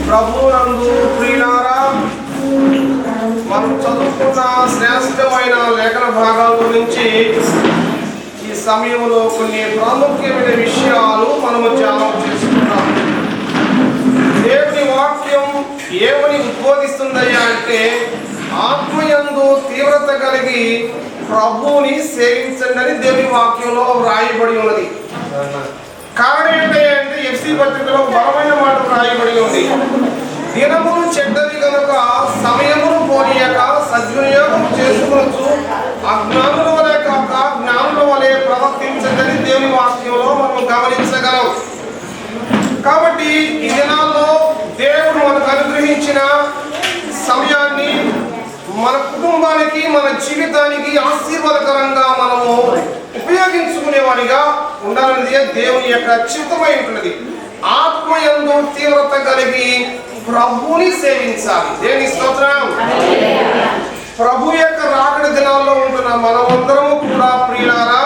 ప్రభువునందు ప్రియులారా, మనం చదువుకున్న శ్రేష్టమైన లేఖన భాగాల గురించి ఈ సమయంలో కొన్ని ప్రాముఖ్యమైన విషయాలు మనము ధ్యానం చేసుకుంటాం. దేవుని వాక్యం ఏమని ఉద్బోధిస్తుందయ్యా అంటే, ఆత్మయందు తీవ్రత కలిగి ప్రభువుని సేవించండి అని దేవుని వాక్యంలో వ్రాయబడి ఉన్నది. కారణం ఏంటంటే ఎఫ్సి పత్రికలో బలమైన మాట వ్రాయబడి ఉంది. దినములు చెడ్డవి కనుక సమయమును పోనీయక సద్వినియోగం చేసుకొనొచ్చు, అజ్ఞానుల వలె కాక జ్ఞానుల వలె ప్రవర్తించదని దేవుని వాక్యంలో మనం గమనించగలం. కాబట్టి ఈ దినాల్లో దేవుడు మనకు అనుగ్రహించిన సమయాన్ని మన కుటుంబానికి, మన జీవితానికి ఆశీర్వాదకరంగా మనము ఉపయోగించుకునేవాడిగా ఉండాలనేది దేవుని యొక్క చిత్తమై ఉంటున్నది. ఆత్మయందు తీవ్రత కలిగి ప్రభుని సేవించాలి. దేవుని స్తోత్రం. ప్రభు యొక్క రాకడ దినాల్లో ఉంటున్న మనమందరము కూడా ప్రియులారా,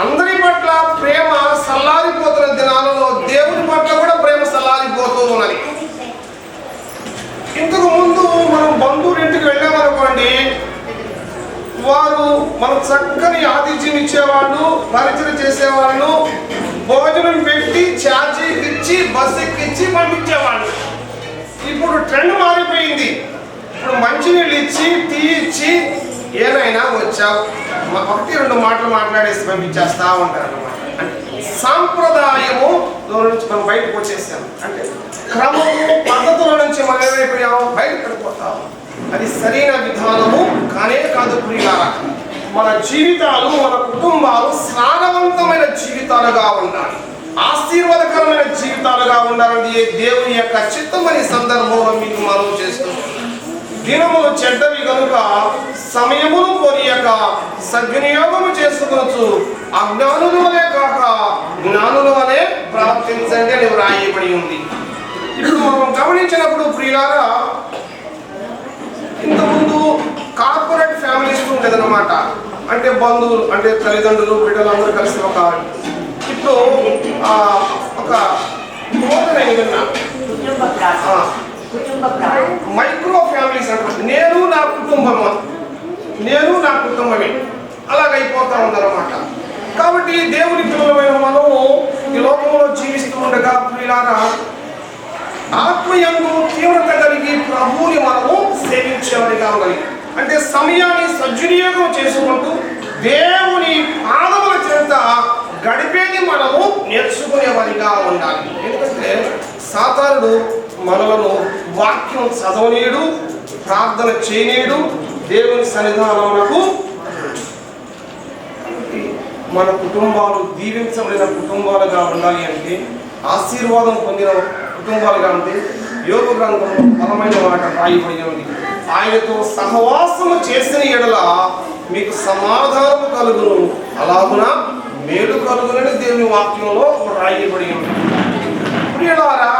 అందరి పట్ల ప్రేమ సల్లారిపోతున్న దినాలలో దేవుని పట్ల కూడా ప్రేమ సల్లారిపోతూ ఉన్నది. ఇంతకు ముందు మనం బంధువుల ఇంటికి వెళ్ళామనుకోండి, వారు మనకు చక్కని ఆతిథ్యం ఇచ్చేవాళ్ళు, పరిచయం చేసేవాళ్ళు, భోజనం పెట్టి ఛార్జీకి ఇచ్చి బస్సు ఎక్కించి పంపించేవాళ్ళు. ఇప్పుడు ట్రెండ్ మారిపోయింది. ఇప్పుడు మంచినీళ్ళు ఇచ్చి, టీ ఇచ్చి, ఏనైనా వచ్చావు ఒకటి రెండు మాటలు మాట్లాడేసి పంపించేస్తా ఉంటారు అన్నమాట. అంటే సాంప్రదాయము నుంచి మనం బయటకు వచ్చేసాం. అంటే క్రమము పద్ధతుల నుంచి మనం ఏమైపోయాము, బయటకు పడిపోతాము. అది సరైన విధానము కానే కాదు ప్రియులారా. మన జీవితాలు, మన కుటుంబాలు సారవంతమైన జీవితాలుగా ఉండాలి, ఆశీర్వాదకరమైన జీవితాలుగా ఉండాలని దేవుని యొక్క చిత్తమని సందర్భంలో మీకు మనం చేస్తున్నాం. దినములు చెడ్డవి కనుక సమయమును పోనీయక సద్వినియోగము చేసుకొనొచ్చు, అజ్ఞానుల వలె కాక జ్ఞానుల వలె ప్రవర్తించండి అని వ్రాయబడి ఉంది. ఇప్పుడు మనం గమనించినప్పుడు ప్రియులారా, ఇంతకుముందు కార్పొరేట్ ఫ్యామిలీస్ ఉండేది అన్నమాట. అంటే బంధువులు, అంటే తల్లిదండ్రులు, బిడ్డలు అందరూ కలిసి ఒక ఇప్పుడు ఒక మైక్రో ఫ్యామిలీస్ అంటారు. నేను నా కుటుంబమే అలాగైపోతా ఉందన్నమాట. కాబట్టి దేవుని పిల్లలమైన మనము ఈ లోకంలో జీవిస్తూ ఉండగా ప్రియులారా, ఆత్మయందు తీవ్రత కలిగి ప్రభువుని మనము సేవించేవాడిగా ఉండాలి. అంటే సమయాన్ని సద్వినియోగం చేసుకుంటూ దేవుని పాదముల చేత గడిపేది మనము నేర్చుకునేవాడిగా ఉండాలి. ఎందుకంటే సాతానుడు మనలను వాక్యం చదవనీయుడు, ప్రార్థన చేయనీయుడు, దేవుని సన్నిధానమునకు. మన కుటుంబాలు దీవించబడిన కుటుంబాలుగా ఉండాలి అంటే, ఆశీర్వాదం పొందిన కుటుంబాలుగా ఉంటే యోగ గ్రంథంలో బలమైన మాట రాయబడి ఉంది. ఆయనతో సహవాసము చేసిన ఎడల మీకు సమాధానము కలుగును, అలాగున మేలు కలుగునని దేవుని వాక్యంలో రాయబడి ఉంది. ప్రియులారా,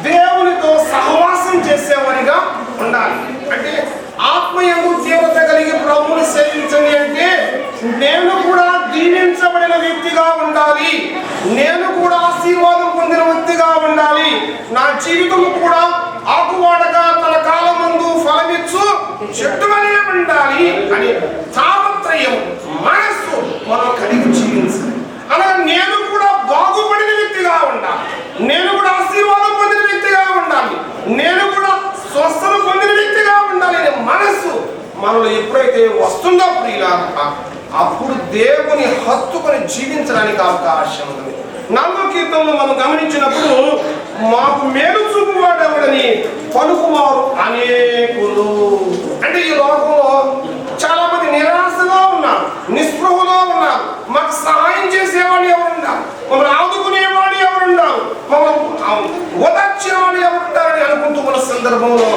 దేవునితో సహవాసం చేసేవారిగా ఉండాలి. అంటే ఆత్మయందు తీవ్రత కలిగి ప్రభువుని సేవించండి అంటే, నేను కూడా దీవించబడిన వ్యక్తిగా ఉండాలి, నేను కూడా ఆశీర్వాదం పొందిన వ్యక్తిగా ఉండాలి, నా జీవితం కూడా ఆకువాడగా తన కాలం ముందు ఫలమిచ్చు చెట్టువలే ఉండాలి అని తాపత్రయం మనస్సు మనం కలిగి జీవించాలి. అలా నేను కూడా బాగుపడిన వ్యక్తిగా ఉండాలి, నేను కూడా ఆశీర్వాదం పొందిన వ్యక్తిగా ఉండాలి, నేను కూడా స్వస్థత పొందిన వ్యక్తిగా ఉండాలి అనే మనస్సు మనలో ఎప్పుడైతే వస్తుందో ప్రియులారా, అప్పుడు దేవుని హత్తుకొని జీవించడానికి అవకాశం ఉంది. 4వ కీర్తనలో మనం గమనించినప్పుడు, మాకు మేలు చూపువాడెవడని పలుకువారు అనేకులు. అంటే ఈ లోకంలో చాలా మంది నిరాశగా ఉన్నారు, నిస్పృహలో ఉన్నారు. మాకు సహాయం చేసేవాడు ఎవరున్నారు, మమ్మల్ని ఆదుకునేవాడు ఎవరున్నారు, మమ్మల్ని ఓదార్చేవాడు ఎవరుంటారని అనుకుంటున్న సందర్భంలో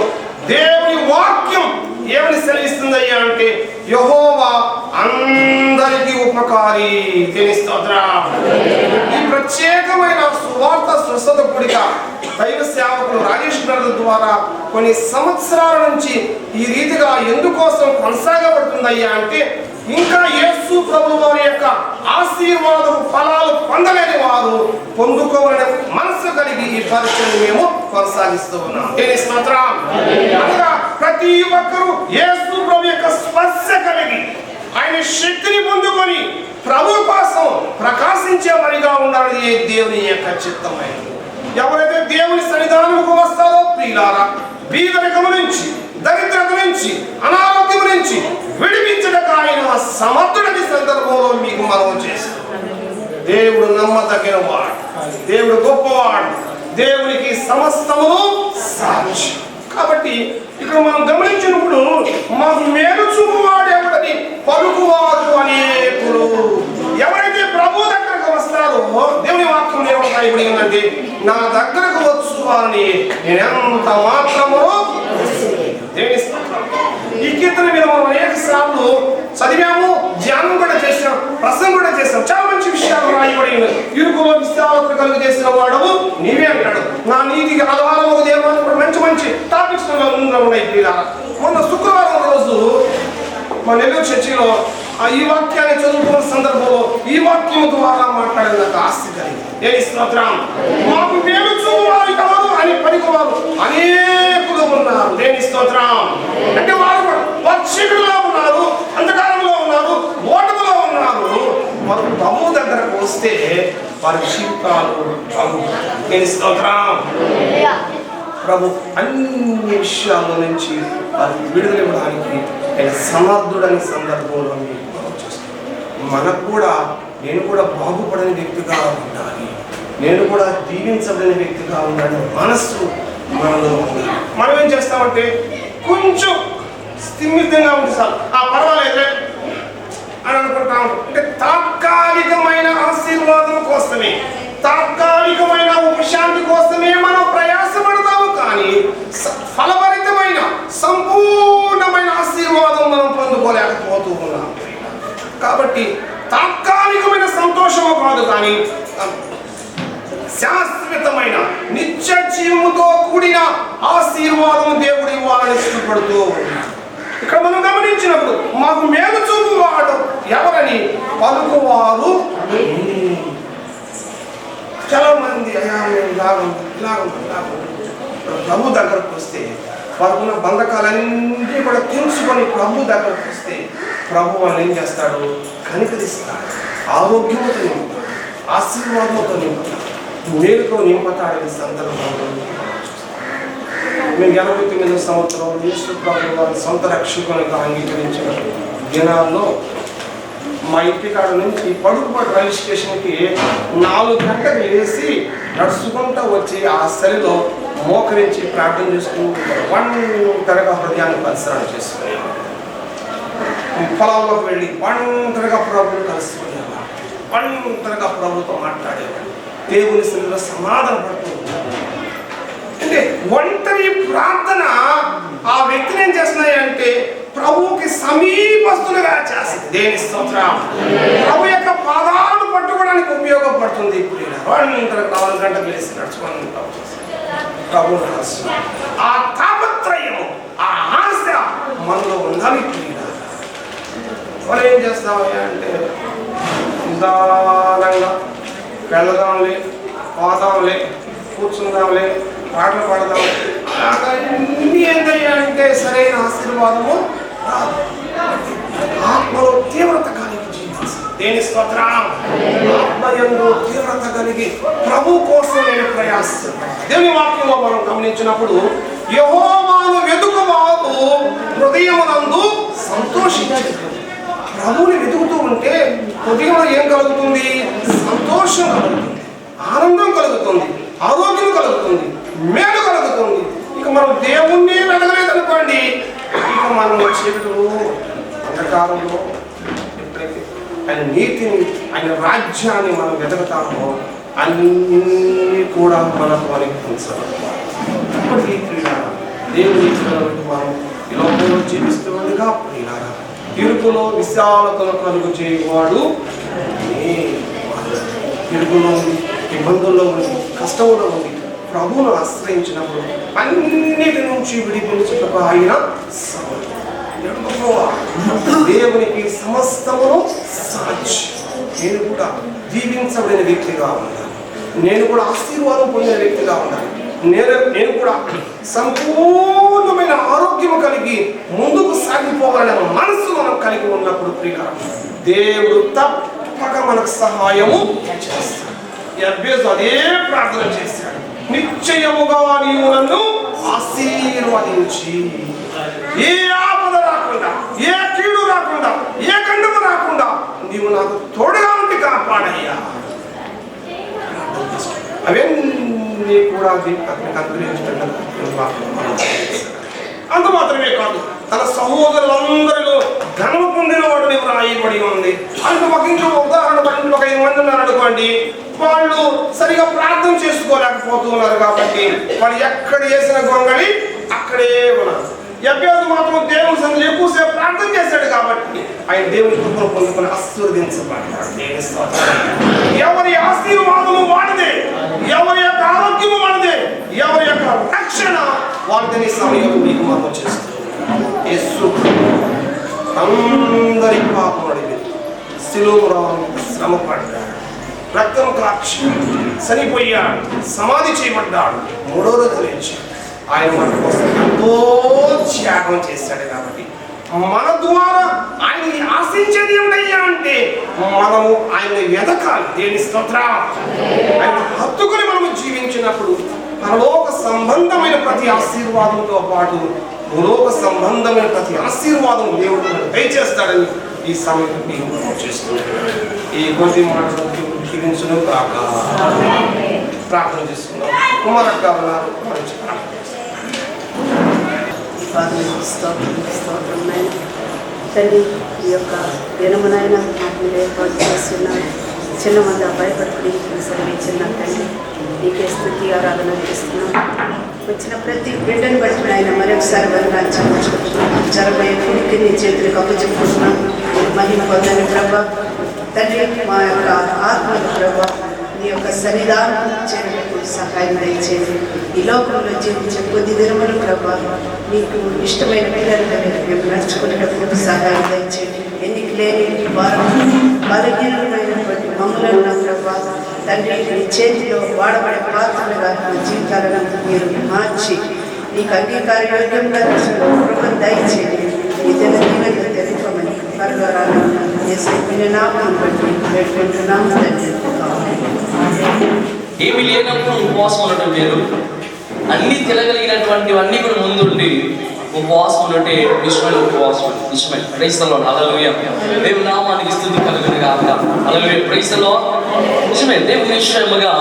దేవుని వాక్యం ఏమని సెలవిస్తుందయ్యా అంటే, యెహోవా అందరికీ ఉపకారి. దేవుని స్తోత్రం. ఈ ప్రత్యేకమైన సువార్త స్వస్థత కూడిక దైవ సేవకులు రాజేష్ గారి ద్వారా కొన్ని సంవత్సరాల నుంచి ఈ రీతిగా ఎందుకోసం కొనసాగబడుతుందయ్యా అంటే, ఇంకా యేసు ప్రభు వారి యొక్క ఆశీర్వాదం ఫలాలు పొందలేని వారు పొందుకోవాలనే మనసు కలిగి ఈ పరిచయం మేము కొనసాగిస్తూ ఉన్నాం. అనగా ప్రతి ఒక్కరూ యేసు ప్రభు యొక్క స్పర్శ కలిగి ఆయన శక్తిని పొందుకొని ప్రభు కోసం ప్రకాశించే వారిగా ఉండాలని దేవుని యొక్క చిత్తమైనది. ఎవరైతే దేవుని సన్నిధానముకు వస్తారో ప్రియులారా, బీదరికము నుంచి, దరిద్రత నుంచి, అనారోగ్యం నుంచి విడిపించడానికి ఆయన సమర్థుడని సందర్భంలో మీకు మనం చేస్తాం. దేవుడు నమ్మదగిన వాడు, దేవుడు గొప్పవాడు, దేవునికి సమస్తమును సాక్షి. కాబట్టి ఇక్కడ మనం గమనించినప్పుడు మాకు మేలు చూపువాడు ఎవడని పలుకువారు అనేకులు. ఎవరైతే ప్రభు దగ్గరకు వస్తారో దేవుని వాక్యం ఏమవుతాయి ఏంటంటే, నా దగ్గరకు వచ్చు వారిని నేనెంత మాత్రమో. ఈ కీర్తన మీద మనం అనేక సార్లు చదివాము, ధ్యానం కూడా చేసాం, ప్రసంగం కూడా చేసాం. చాలా మంచి విషయాలు రాయబడి ఇరుకులో విశ్రాంతి కలుగు చేసిన వాడవు నీవే అంటాడు. నా నీతికి ఆధారము దేవాన్ని కూడా మంచి మంచి టాపిక్స్ ఉన్నాయి. మొన్న శుక్రవారం రోజు మా నెల్లూరు చర్చిలో ఈ వాక్యాన్ని చదువుకున్న సందర్భంలో ఈ వాక్యం ద్వారా మాట్లాడిన నాకు ఆస్తి కలిగింది. మాకు మేలు చూపువారు కాదు అని పలికివారు అనేకులు ఉన్నారు. దేని స్తోత్రం. అంటే వారు చీకటిలో ఉన్నారు, అంధకారంలో ఉన్నారు, ఓటములో ఉన్నారు. వారు ప్రభు దగ్గరకు వస్తే వారి జీవితాలు దేని స్తోత్రం. ప్రభు అన్ని విషయాల నుంచి వారికి విడుదల ఇవ్వడానికి ఆయన సమర్థుడని సందర్భంలో మనకు కూడా నేను కూడా బాగుపడని వ్యక్తిగా ఉండాలి, నేను కూడా దీవించబడిన వ్యక్తిగా ఉండాలి మనస్సు మనలో ఉంది. మనం ఏం చేస్తామంటే కొంచెం స్థిమితంగా ఉంది సార్, పర్వాలేదే అని అనుకుంటాం. అంటే తాత్కాలికమైన ఆశీర్వాదం కోసమే, తాత్కాలికమైన ఉపశాంతి కోసమే మనం ప్రయాసపడతాము. కానీ ఫలభరితమైన సంపూర్ణమైన ఆశీర్వాదం మనం పొందుకోలేకపోతూ ఉన్నాం. కాబట్టి తాత్కాలికమైన సంతోషము కాదు, కానీ శాశ్వతమైన నిత్య జీవముతో కూడిన ఆశీర్వాదం దేవుడు ఇవ్వాలని ఇష్టపడుతూ ఉన్నాడు. ఇక్కడ మనం గమనించినప్పుడు మాకు మేలు చూపువాడు ఎవరని పలుకువారు. చాలా మంది ప్రభు దగ్గరకు వస్తే వారుకున్న బంధకాలన్నీ కూడా తెలుసుకొని ప్రభు దగ్గరకు వస్తే ప్రభు వాళ్ళు ఏం చేస్తాడు, కనికరిస్తాడు, ఆరోగ్యంతో నింపుతాడు, ఆశీర్వాదంతో నింపుతాడు, మేలుతో నింపుతాడని సందర్భంలో మేము 89వ సంవత్సరం యేసు ప్రభు వారి సొంత రక్షకునిగా అంగీకరించిన దినాల్లో మా ఇంటికాడ నుంచి పడుకుపాటు రైల్వే స్టేషన్కి 4 గంటలకు వేసి నడుచుకుంటూ వచ్చి ఆ సరిలో మోకరించి ప్రార్థన చేసుకుని ఒంటరిగా హృదయాన్ని పరిసరాలు చేసుకునేవాడు. పొలాల్లోకి వెళ్ళి ఒంటరిగా ప్రభువుని కలుసుకునేవాడు, ఒంటరిగా ప్రభుతో మాట్లాడేవాడు, దేవుని సన్నిధిలో సమాధాన పడుతూ ఉంటాడు. అంటే ఒంటరి ప్రార్థన ఆ వ్యక్తిని ఏం చేస్తున్నాయంటే ప్రభువుకి సమీపస్తులుగా చేస్తుంది. దేని స్తోత్రం. ప్రభు యొక్క పాదాలను పట్టుకోవడానికి ఉపయోగపడుతుంది. ఇప్పుడు 4 గంటలు వేసి నడుచుకొని ప్రభు ఆ తాపత్రయము, ఆ ఆశ మనలో ఉండాలి. మనం ఏం చేస్తామని అంటే నిదానంగా వెళ్ళదాంలే, పోదాంలే, కూర్చుందాంలే, పాటలు పాడదాం, అలాగా ఇన్ని ఏంటంటే సరైన ఆశీర్వాదము రాదు. ఆత్మలో తీవ్రత కలిగి జీవించాలి. దేని స్తోత్రం. ఆత్మయంలో తీవ్రత కలిగి ప్రభు కోసం నేను ప్రయాసిస్తాను. దేవుని వాక్యంలో మనం గమనించినప్పుడు యెహోవాను వెతుకువారు హృదయమునందు సంతోషించు. ప్రభువుని వెతుకుతూ ఉంటే హృదయంలో ఏం కలుగుతుంది? సంతోషం కలుగుతుంది, ఆనందం కలుగుతుంది, ఆరోగ్యం కలుగుతుంది, మేలు కలుగుతుంది. ఇక మనం దేవుణ్ణి వెతకలేదనుకోండి, ఇక మనం చీకటిలో అంధకారంలో ఎప్పుడైతే ఆయన నీతిని, ఆయన రాజ్యాన్ని మనం వెతకతామో అన్నీ కూడా మనకు అనిపించాలి. ఇప్పటికీ ప్రియులారా, దేవుని మనం ఈ లోకంలో జీవిస్తుండగా ప్రియులారా, ఇరుకులో విశాలతను కలుగు చేయవాడు, ఇరుకులో ఉంది, ఇబ్బందుల్లో ఉంది, కష్టంలో ఉంది, ప్రభువును ఆశ్రయించినప్పుడు అన్నిటి నుంచి విడిపించుటకు ఆయన దేవునికి సమస్తమును సాధ్యం. నేను కూడా దీవించబడిన వ్యక్తిగా ఉండాలి. నేను కూడా ఆశీర్వాదం పొందిన వ్యక్తిగా ఉండాలి. నేను కూడా సంపూర్ణమైన ఆరోగ్యం కలిగి ముందుకు సాగిపోవాలనే మనసు మనం కలిగి ఉన్నప్పుడు ప్రియ దేవుడు తప్పక మనకు సహాయము చేస్తాడు. యెహోవా అదే ప్రార్థన చేశాడు, నిశ్చయముగా నీవు నన్ను ఆశీర్వదించి ఏ ఆపద రాకుండా, ఏ కీడు రాకుండా, ఏ గండము రాకుండా నీవు నాకు తోడుగా ఉండి కాపాడయ్యా. అవన్నీ కూడా అంత మాత్రమే కాదు, తన సహోదరులందరిలో ఘనము పొందిన వాడు రాయబడి ఉంది. అందుకు ఒక ఇంట్లో ఉదాహరణ పడి ఒక 5 మంది ఉన్నారు అనుకోండి, వాళ్ళు సరిగా ప్రార్థన చేసుకోలేకపోతూ ఉన్నారు కాబట్టి వాళ్ళు ఎక్కడ చేసిన గొంగళి అక్కడే ఉన్నారు. యెహోవా మాత్రం దేవుని సన్నిధిలో ఎక్కువసేపు ప్రార్థన చేశాడు కాబట్టి ఆయన దేవుని కృపను పొందుకొని ఆశీర్వదించబడ్డాడు. ఎవరి ఆశీర్వాదము వాడిదే, ఎవరి యొక్క ఆరోగ్యము వాడిదే, ఎవరి యొక్క రక్షణ వాడిని సమయం మీకు మాత్రం చేస్తుంది. యేసు అందరి పాపం అడిగి శిలువలో శ్రమ పడ్డాడు, రక్తం కాక్షి చనిపోయాడు, సమాధి చేయబడ్డాడు, 3వ రోజు లేచి ఆయన మన కోసం ఎంతో త్యాగం చేశాడు. కాబట్టి మన ద్వారా ఆయన్ని ఆశించేది ఏమిటయ్యా అంటే మనము ఆయన్ని వెతకాలి. దేని స్తోత్రం. ఆయన హత్తుకుని మనము జీవించినప్పుడు పరలోక సంబంధమైన ప్రతి ఆశీర్వాదంతో పాటు భూలోక సంబంధమైన ప్రతి ఆశీర్వాదం దేవుడు మనకు దయచేస్తాడని ఈ సమయం మేము చేస్తున్నాం. ఈ కొద్ది మాటలు జీవించను కాక ప్రార్థన చేస్తున్నాం. కుమారక్క ఉన్నారు, తండ్రి ఈ యొక్క దినమునైనా మాకు మీరు ఏర్పాటు చేస్తున్నాను. చిన్న మంది భయపడుకుని సెలవిచ్చిన తండ్రి నీకే స్తుతి ఆరాధన చేస్తున్నాం. వచ్చిన ప్రతి బిడ్డను బట్టి ఆయన మరొకసారి వందనాలు చెల్లించుకుంటున్నాం. జరబోయే కొడుకు నీ చేతులకు అప్పచెప్పుకుంటున్నాం. మహిమ పొందని ప్రభా తండ్రి, మా యొక్క ఆత్మకు ప్రభా నీ యొక్క సన్నిధానం చేరుటకు సహాయం దయచేయండి. ఈ లోకంలో జీవించే కొద్ది దినములు ప్రభా నీకు ఇష్టమైన పిల్లలుగా మేము నడుచుకునేటప్పుడు సహాయం దయచేయండి. ఎన్నిక లేని వారం బలహీనమైనటువంటి మమ్మలను నా ప్రభా తండ్రి నీ చేతిలో వాడబడే పాత్రలుగా నా జీవితాలను మీరు మార్చి నీకు అంగీకార యోగ్యంగా ప్రభుత్వం దయచేయండి. ఈ దినదీవెనలు తెలుపమని పరలోరాలను నామం బట్టి వేడుకుంటున్నాము తండ్రి. ఏమి లేనప్పుడు ఉపవాసం ఉండటం లేదు, అన్ని తినగలిగినటువంటివన్నీ కూడా ముందుండి ఉపవాసం ఉంటే నిజమైన ఉపవాసం, నిజమైన ప్రైస్తలో హల్లెలూయా. దేవుని నామానికి స్తుతి కలుగును గాక. హల్లెలూయా, ప్రైస్తలో నిజమే. దేవుని విషయముగా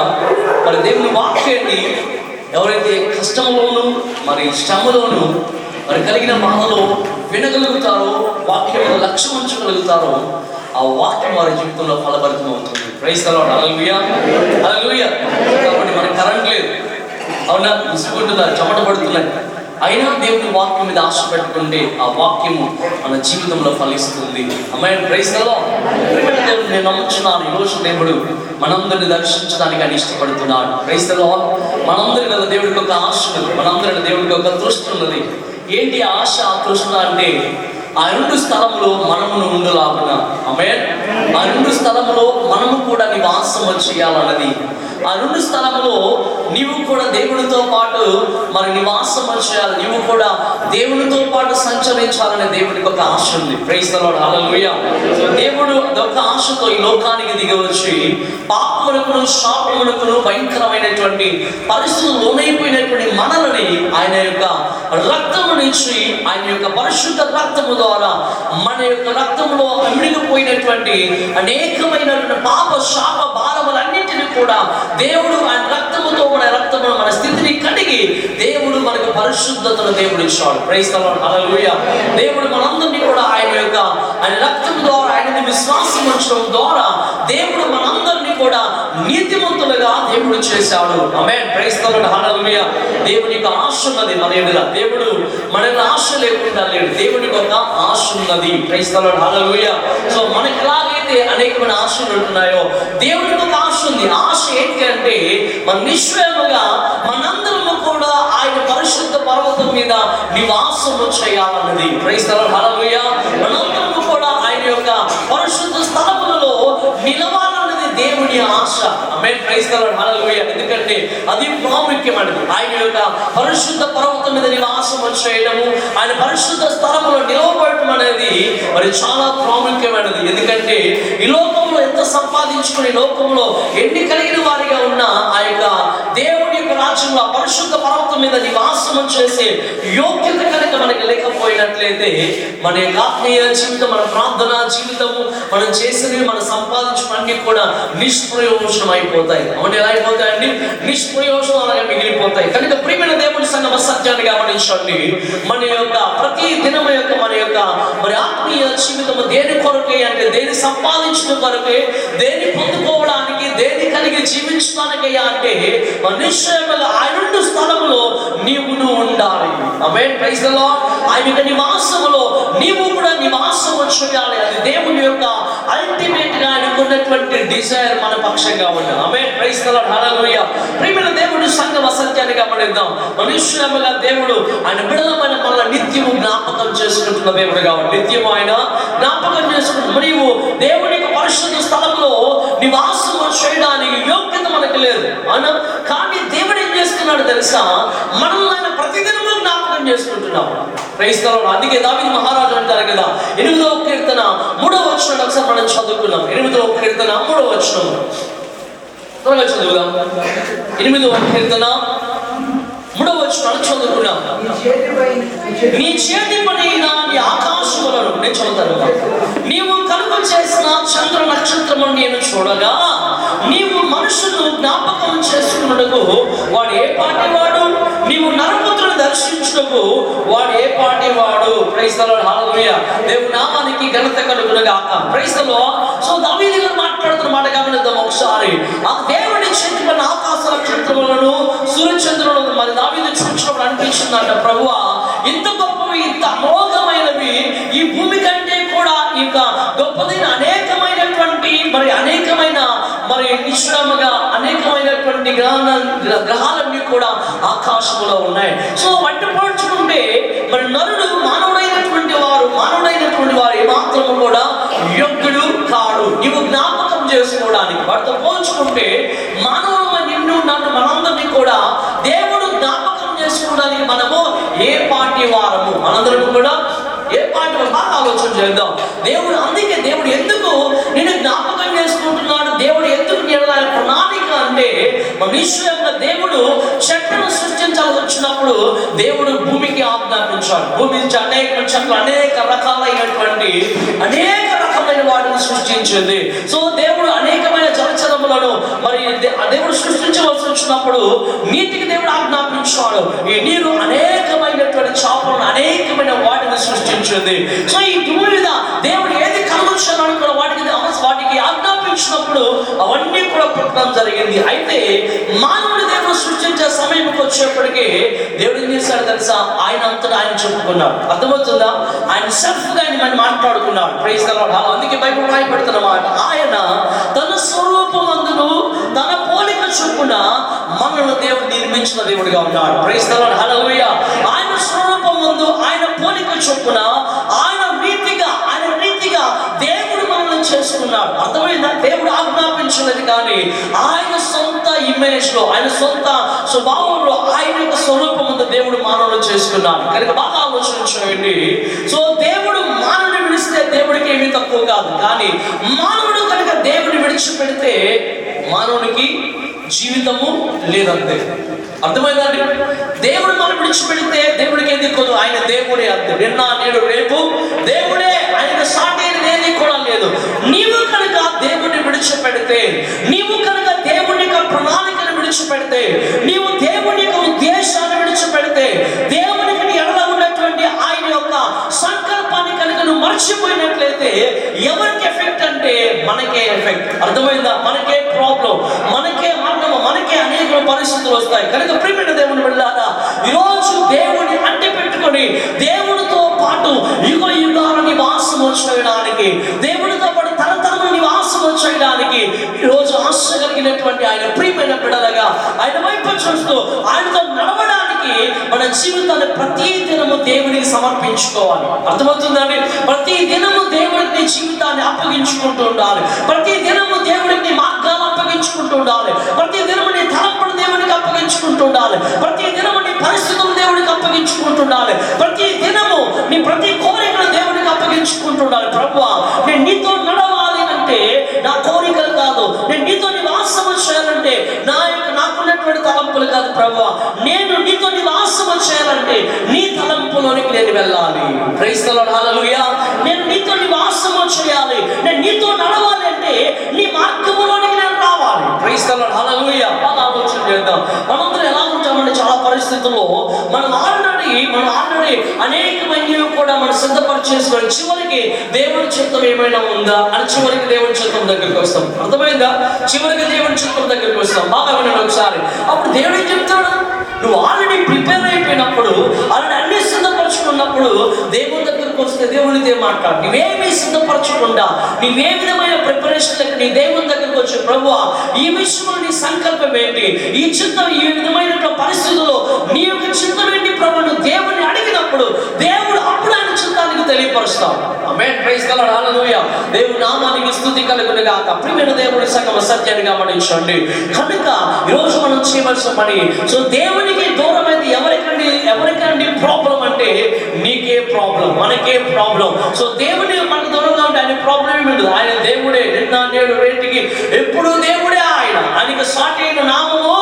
మరి దేవుని వాక్యాన్ని ఎవరైతే కష్టంలోనూ మరి శ్రమలోనూ మరి కలిగిన బాధలో వినగలుగుతారో, వాక్యం మీద లక్ష్యం ఉంచగలుగుతారో ఆ వాక్యం వారి జీవితంలో ఫలభరితం అవుతుంది. Praise the lord. హల్లెలూయా, హల్లెలూయా. కాబట్టి మనకు కరెంట్ లేదు, అవునా, విసుగుంటున్నారు, చెమట పడుతున్నాయి, అయినా దేవుని వాక్యం మీద ఆశ పెట్టుకుంటే ఆ వాక్యము మన జీవితంలో ఫలిస్తుంది. అమ్మాయి ప్రైజ్ ది లార్డ్. నేను నమ్ముచున్నాను ఈరోజు దేవుడు మనందరిని దర్శించడానికి ఆయన ఇష్టపడుతున్నాడు. Praise the lord. మనందరిలో దేవుడికి ఒక ఆశ ఉన్నది, మనందరిలో దేవుడికి ఒక తృష్ణ ఉన్నది. ఏంటి ఆశ, తృష్ణ అంటే ఆ 2 స్థలములో మనమును ఉండులాగున. ఆమేన్. ఆ 2 స్థలములో మనము కూడా నివాసం చేయాలన్నది. ఆ 2 స్థలములో నీవు కూడా దేవునితో పాటు మరి నివాసం చేయాలి, నీవు కూడా దేవునితో పాటు సంచరించాలనే దేవునికి ఒక ఆశ ఉంది. Praise the lord. హల్లెలూయా. దేవుడు ఒక ఆశతో ఈ లోకానికి దిగవచ్చి పాపమునకును శాపమునకును భయంకరమైనటువంటి పరిస్థితులు లోనైపోయినటువంటి మనల్ని ఆయన యొక్క రక్తము నుంచి, ఆయన యొక్క పరిశుద్ధ రక్తము ద్వారా మన యొక్క రక్తంలో అమిడిపోయినటువంటి అనేకమైనటువంటి పాప శాప భారములన్నింటినీ కూడా దేవుడు ఆయన రక్తముతో మన స్థితిని కడిగి దేవుడు మనకు పరిశుద్ధతను దేవుడు ఇచ్చాడు. Praise the lord. హల్లెలూయా. దేవుడు మనందరినీ కూడా ఆయన రక్తం ద్వారా ఆయన విశ్వాసం ఉంచడం ద్వారా దేవుడు మనందరినీ కూడా నీతిమంతులుగా దేవుడు చేశాడు. ఆమేన్. Praise the lord. హల్లెలూయా. దేవునికి ఆశ ఉన్నది మన ఎదుట. దేవుడు మనకు ఆశ లేకుండా లేడు, దేవునికి ఒక ఆశ ఉన్నది. Praise the lord. హల్లెలూయా. సో మనకి ఎలాగైతే అనేకమైన ఆశలు ఉంటున్నాయో దేవునికి ఒక ఆశ ఉంది. ఆశ ఏంటి అంటే మన నిశ్చయముగా మనందరము కూడా ఆయన పరిశుద్ధ పర్వత పర్వతం మీద నివాసము చేయాలన్నది. ప్రైజ్ ది లార్డ్, హల్లెలూయా. మనందరము కూడా ఆయన యొక్క పరిశుద్ధ స్థలములలో నిలవాలన్నది దేవుని ఆశ. ఆమేన్. ప్రైజ్ ది లార్డ్, హల్లెలూయా. ఎందుకంటే అది ప్రాముఖ్యమైనది. ఆయన యొక్క పరిశుద్ధ పర్వతం మీద నివాసము చేయడము, ఆయన పరిశుద్ధ స్థలములో నిలవబడటం అనేది మరి చాలా ప్రాముఖ్యమైనది. ఎందుకంటే ఈ లోకంలో ఎంత సంపాదించుకుని లోకంలో ఎన్ని కలిగిన వారిగా ఉన్నా ఆ యొక్క దేవుని యొక్క రాజ్యంలో పరిశుద్ధ పర్వతం మీద నివాసము చేసే యోగ్యత కనుక మనకి లేకపోయినట్లయితే మన యొక్క ఆత్మీయ జీవితం, మన ప్రార్థనా జీవితము, మనం చేసినవి, మనం సంపాదించుకున్నవి కూడా నిష్ప్రయోజనం అయిపోతాయి. అవును, ఎలా అయిపోతాయండి? నిష్ప్రయోజనాలుగా మిగిలిపోతాయి. కనుక ప్రియమైన దేవుని సంగమ సత్యాన్ని గమనించండి. మన యొక్క ప్రతి దినం యొక్క మన యొక్క మరి ఆత్మీయ జీవితము దేని కొరకే అంటే దేని సంపాదించడం కొరకే, దేని పొందుకోవడానికి, దేని కలిగి జీవించడానికయ్యా అంటే నిశ్చయముగా ఆయన స్థలములో నీవు ఉండాలి. ఆమేన్. Praise the lord. ఆయన నివాసములో నీవు కూడా నివాసము చేయాలి. అది దేవుని యొక్క అల్టిమేట్ గా ఆయనకున్నటువంటి డిజైర్ మన పక్షంగా ఉండాలి. ఆమేన్. ప్రైజ్ ది లార్డ్, హల్లెలూయా. ప్రియమైన దేవుని సంగమ సత్యాన్ని గమనిద్దాం. నిశ్చయముగా దేవుడు ఆయన బిడ్డలమైన మనల్ని నిత్యము జ్ఞాపకం చేసుకుంటున్న దేవుడు కాబట్టి నిత్యము ఆయన జ్ఞాపకం చేసుకుంటున్న మరియు దేవుని యొక్క పరిశుద్ధ స్థలంలో నివాసము చేయడానికి యోగ్యత మనకు లేదు. అవునా? కానీ దేవుడు ఏం చేస్తున్నాడు తెలుసా? మనల్ని ఆయన ప్రతిదినము జ్ఞాపకం చేసుకుంటున్నాం. Praise the lord. అందుకే దావీదు మహారాజు అంటారు కదా, 8వ కీర్తన 3వ వచనం ఒకసారి మనం చదువుకున్నాం. 8వ కీర్తన 3వ వచనం త్వరగా చదువుదాం. 8వ కీర్తన 3వ వచనం చదువుకున్నాం. నీ చేతి పనిన నీ ఆకాశములను, నేను చదువుతాను, నీవు కలుగు చేసిన చంద్ర నక్షత్రమును నేను చూడగా నీవు మనుషులను జ్ఞాపకం చేసుకున్నకు వాడు ఏ పాటి వాడు, నీవు నరపుత్రుని దర్శించుటకు వాడు ఏ పాటి వాడు. ప్రైజ్ ది లార్డ్, హల్లెలూయా. దేవుని నామానికి ఘనత కలుగును గాక. Praise the lord. సో దావీదు గారు మాట్లాడుతున్న మాట గమనిద్దాం ఒకసారి. ఆ దేవుని చేతి పైన ఆకాశ నక్షత్రములను సూర్యచంద్రులను మరి దావీదు చూసినప్పుడు అనిపించిందంట, ప్రభువా ఇంత గొప్పవి, ఇంత అమోఘమైనవి, ఈ భూమి కంటే కూడా ఇంకా గొప్పదైన అనేకమైనటువంటి అనేకమైన నిశ్చయముగా అనేకమైనటువంటి గ్రహాలన్నీ కూడా ఆకాశంలో ఉన్నాయి. సో వాటిని పోల్చుకుంటే మరి నరుడు మానవుడైనటువంటి వారు ఏమాత్రము కూడా యోగ్యుడు కాడు నీవు జ్ఞాపకం చేసుకోవడానికి. వాటితో పోల్చుకుంటే మానవులు నిన్ను నన్ను మనందరినీ కూడా దేవుడు జ్ఞాపకం చేసుకోవడానికి మనము ఏ పాటి వారము, మనందరం కూడా ఏ పాటి వారు? బాగా ఆలోచన చేద్దాం. అందుకే దేవుడు ఎందుకు నేను జ్ఞాపకం చేసుకుంటున్నాడు, దేవుడు ఎందుకు నేను ప్రణాళిక అంటే నిశ్చయంగా దేవుడు చెట్లను సృష్టించాల్సి వచ్చినప్పుడు దేవుడు భూమికి ఆజ్ఞాపించాడు. భూమి నుంచి అనేక చెట్లు, అనేక రకమైన వాటిని సృష్టించింది. సో దేవుడు అనేకమైన జలచరములను దేవుడు సృష్టించవలసి వచ్చినప్పుడు నీటికి దేవుడు ఆజ్ఞాపించాడు. ఈ నీరు అనేకమైనటువంటి చేపలను, అనేకమైన వాటిని సృష్టించింది. సో ఈ భూమి మీద దేవుడు ఏది కలుగుతున్నాడు కూడా వాటికి ఆజ్ఞాపించినప్పుడు అవన్నీ కూడా పుట్టడం జరిగింది. అయితే మానవుని దేవుడు సృష్టించే సమయంకి వచ్చేప్పటికీ దేవుడు ఏం చేశాడు తెలుసా? ఆయన అంతటా ఆయన చెప్పుకున్నాడు. అర్థమవుతుందా? ఆయన సెల్ఫ్ గా ఆయన మాట్లాడుకున్నాడు. Praise the lord. అందుకే బైబిల్ రాయబడుతున్నమాట, ఆయన తన స్వరూపమందును తన పోలిక చొప్పున మనల్ని దేవుడు నిర్మించిన దేవుడిగా ఉన్నాడు. ప్రైజ్ ది లార్డ్, హల్లెలూయా. ఆయన స్వరూపమందు ఆయన పోలిక చొప్పున ఆయన రీతిగా దేవుడు మనల్ని చేసుకున్నాడు. అర్థమైందా? దేవుడు ఆజ్ఞాపించినది కానీ ఆయన సొంత ఇమేజ్ లో, ఆయన సొంత స్వభావంలో, ఆయన యొక్క స్వరూపమందు దేవుడు మానవులు చేసుకున్నాడు. కనుక బాగా ఆలోచించండి. సో దేవుడు మానవుని విడిస్తే దేవుడికి ఏమీ తక్కువ కాదు. కానీ మానవుడు కనుక దేవుడిని విడిచిపెడితే మానవునికి జీవితము లేదంతే. అర్థమైందండి? దేవుడు మనం విడిచిపెడితే దేవుడికి ఏది కొదు. ఆయన దేవుడే అంతే, నిన్న నేడు రేపు దేవుడే, ఆయనకు సాటి ఏది కూడా లేదు. నీవు కనుక దేవుడిని విడిచిపెడితే, నీవు కనుక దేవుని యొక్క ప్రణాళికను విడిచిపెడితే, నీవు దేవుని యొక్క ఉద్దేశాన్ని విడిచిపెడితే, దేవునికి ఎడల ఉన్నటువంటి ఆయన యొక్క సంకల్పాన్ని కనుక నువ్వు మర్చిపోయినట్లయితే ఎవరికి ఎఫెక్ట్ అంటే మనకే ఎఫెక్ట్. అర్థమైందా? మనకే ప్రాబ్లం, మనకే మార్గము, మనకే అనేక పరిస్థితులు వస్తాయి. కనుక ప్రియమైన దేవుని బిడ్డలారా, ఈరోజు దేవుని అంటి పెట్టుకొని దేవుడితో పాటు యుగాల నివాసము చేయడానికి, దేవుడితో పాటు తరతరముల నివాసము చేయడానికి ఈరోజు ఆశ కలిగినటువంటి ఆయన ప్రియమైన బిడ్డలుగా ఆయన వైపు చూస్తూ ఆయనతో నడవడానికి మన జీవితాన్ని సమర్పించుకోవాలి. అర్థమవుతుందండి? ప్రతి దినము దేవుడికి జీవితాన్ని అప్పగించుకుంటూ ఉండాలి. ప్రతి దినము దేవుడికి మార్గాలు అప్పగించుకుంటూ ఉండాలి. ప్రతి దినము నీ తలంపుడు దేవుడికి అప్పగించుకుంటూ ఉండాలి. ప్రతి దినము నీ పరిస్థితులు దేవుడికి అప్పగించుకుంటూ ఉండాలి. ప్రతి దినము నీ ప్రతి కోరికను దేవుడికి అప్పగించుకుంటూ ఉండాలి. ప్రభువా, నేను నీతో నడవాలి అంటే నా కోరికలు కాదు, నేను నీతో నివాసము చేయాలంటే నాకున్నటువంటి తలంపులు కాదు ప్రభువా, నేను నీతో నివాసము చేయాలంటే నీ తలంపులోనికి నేను వెళ్ళాలి. ప్రైజ్ ది లార్డ్, హల్లెలూయా. నేను నీతో నివాసము చేయాలి, నేను నీతో నడవాలి అంటే నీ మార్గములోనికి నేను రావాలి. ప్రైజ్ ది లార్డ్, హల్లెలూయా. బాగా ఆలోచన చేద్దాం. మనందరం ఎలా ఉంటామంటే చాలా పరిస్థితుల్లో మనం ఆల్రెడీ అనేకమైనవి కూడా మనం సిద్ధపరిచేసుకొని చివరికి దేవుని చిత్తం ఏమైనా ఉందా అని చివరికి దేవుని చిత్తం దగ్గరికి వస్తాం. అర్థమైందా? చివరికి దేవుని చిత్తం దగ్గరికి వస్తాం. బాగా వినండి ఒకసారి. అప్పుడు దేవుడు ఏం చెప్తాడు? నువ్వు ఆల్రెడీ ప్రిపేర్ అయిపోయినప్పుడు, ఆల్రెడీ అన్ని సిద్ధపరచుకున్నప్పుడు దేవుని దగ్గరికి వస్తే దేవునితో మాట్లాడు. నువ్వేమీ సిద్ధపరచకుండా, నువ్వే విధమైన ప్రిపరేషన్ లేక నీ దేవుని దగ్గరికి వచ్చి ప్రభువా, ఈ విషయంలో నీ సంకల్పం ఏంటి, ఈ చిత్తం ఈ విధమైన పరిస్థితుల్లో నీ యొక్క చిత్తం ఏంటి ప్రభు, నువ్వు దేవుని అడిగినప్పుడు దేవుడు అప్పుడు ఆయన చిత్తానికి తెలియపరుస్తాడు. ఆమేన్. ప్రైజ్ ది లార్డ్, హల్లెలూయా. దేవుని నామానికి స్తుతి కలుగును గాక. ప్రియమైన దేవుని సంగమ సత్యాన్ని గమనించండి. కనుక ఈరోజు మనం చేయవలసిన పని, సో దేవునికి దూరమైతే ఎవరికండి ప్రాబ్లం అంటే నీకే ప్రాబ్లం, మనకే ప్రాబ్లం. సో దేవుని మనకు దూరంగా ఉంటే ఆయన ప్రాబ్లం ఏమి ఉండదు. ఆయన దేవుడే, నిన్న నేడు రేటికి ఎప్పుడు దేవుడే. ఆయనకి సాటి అయిన నామము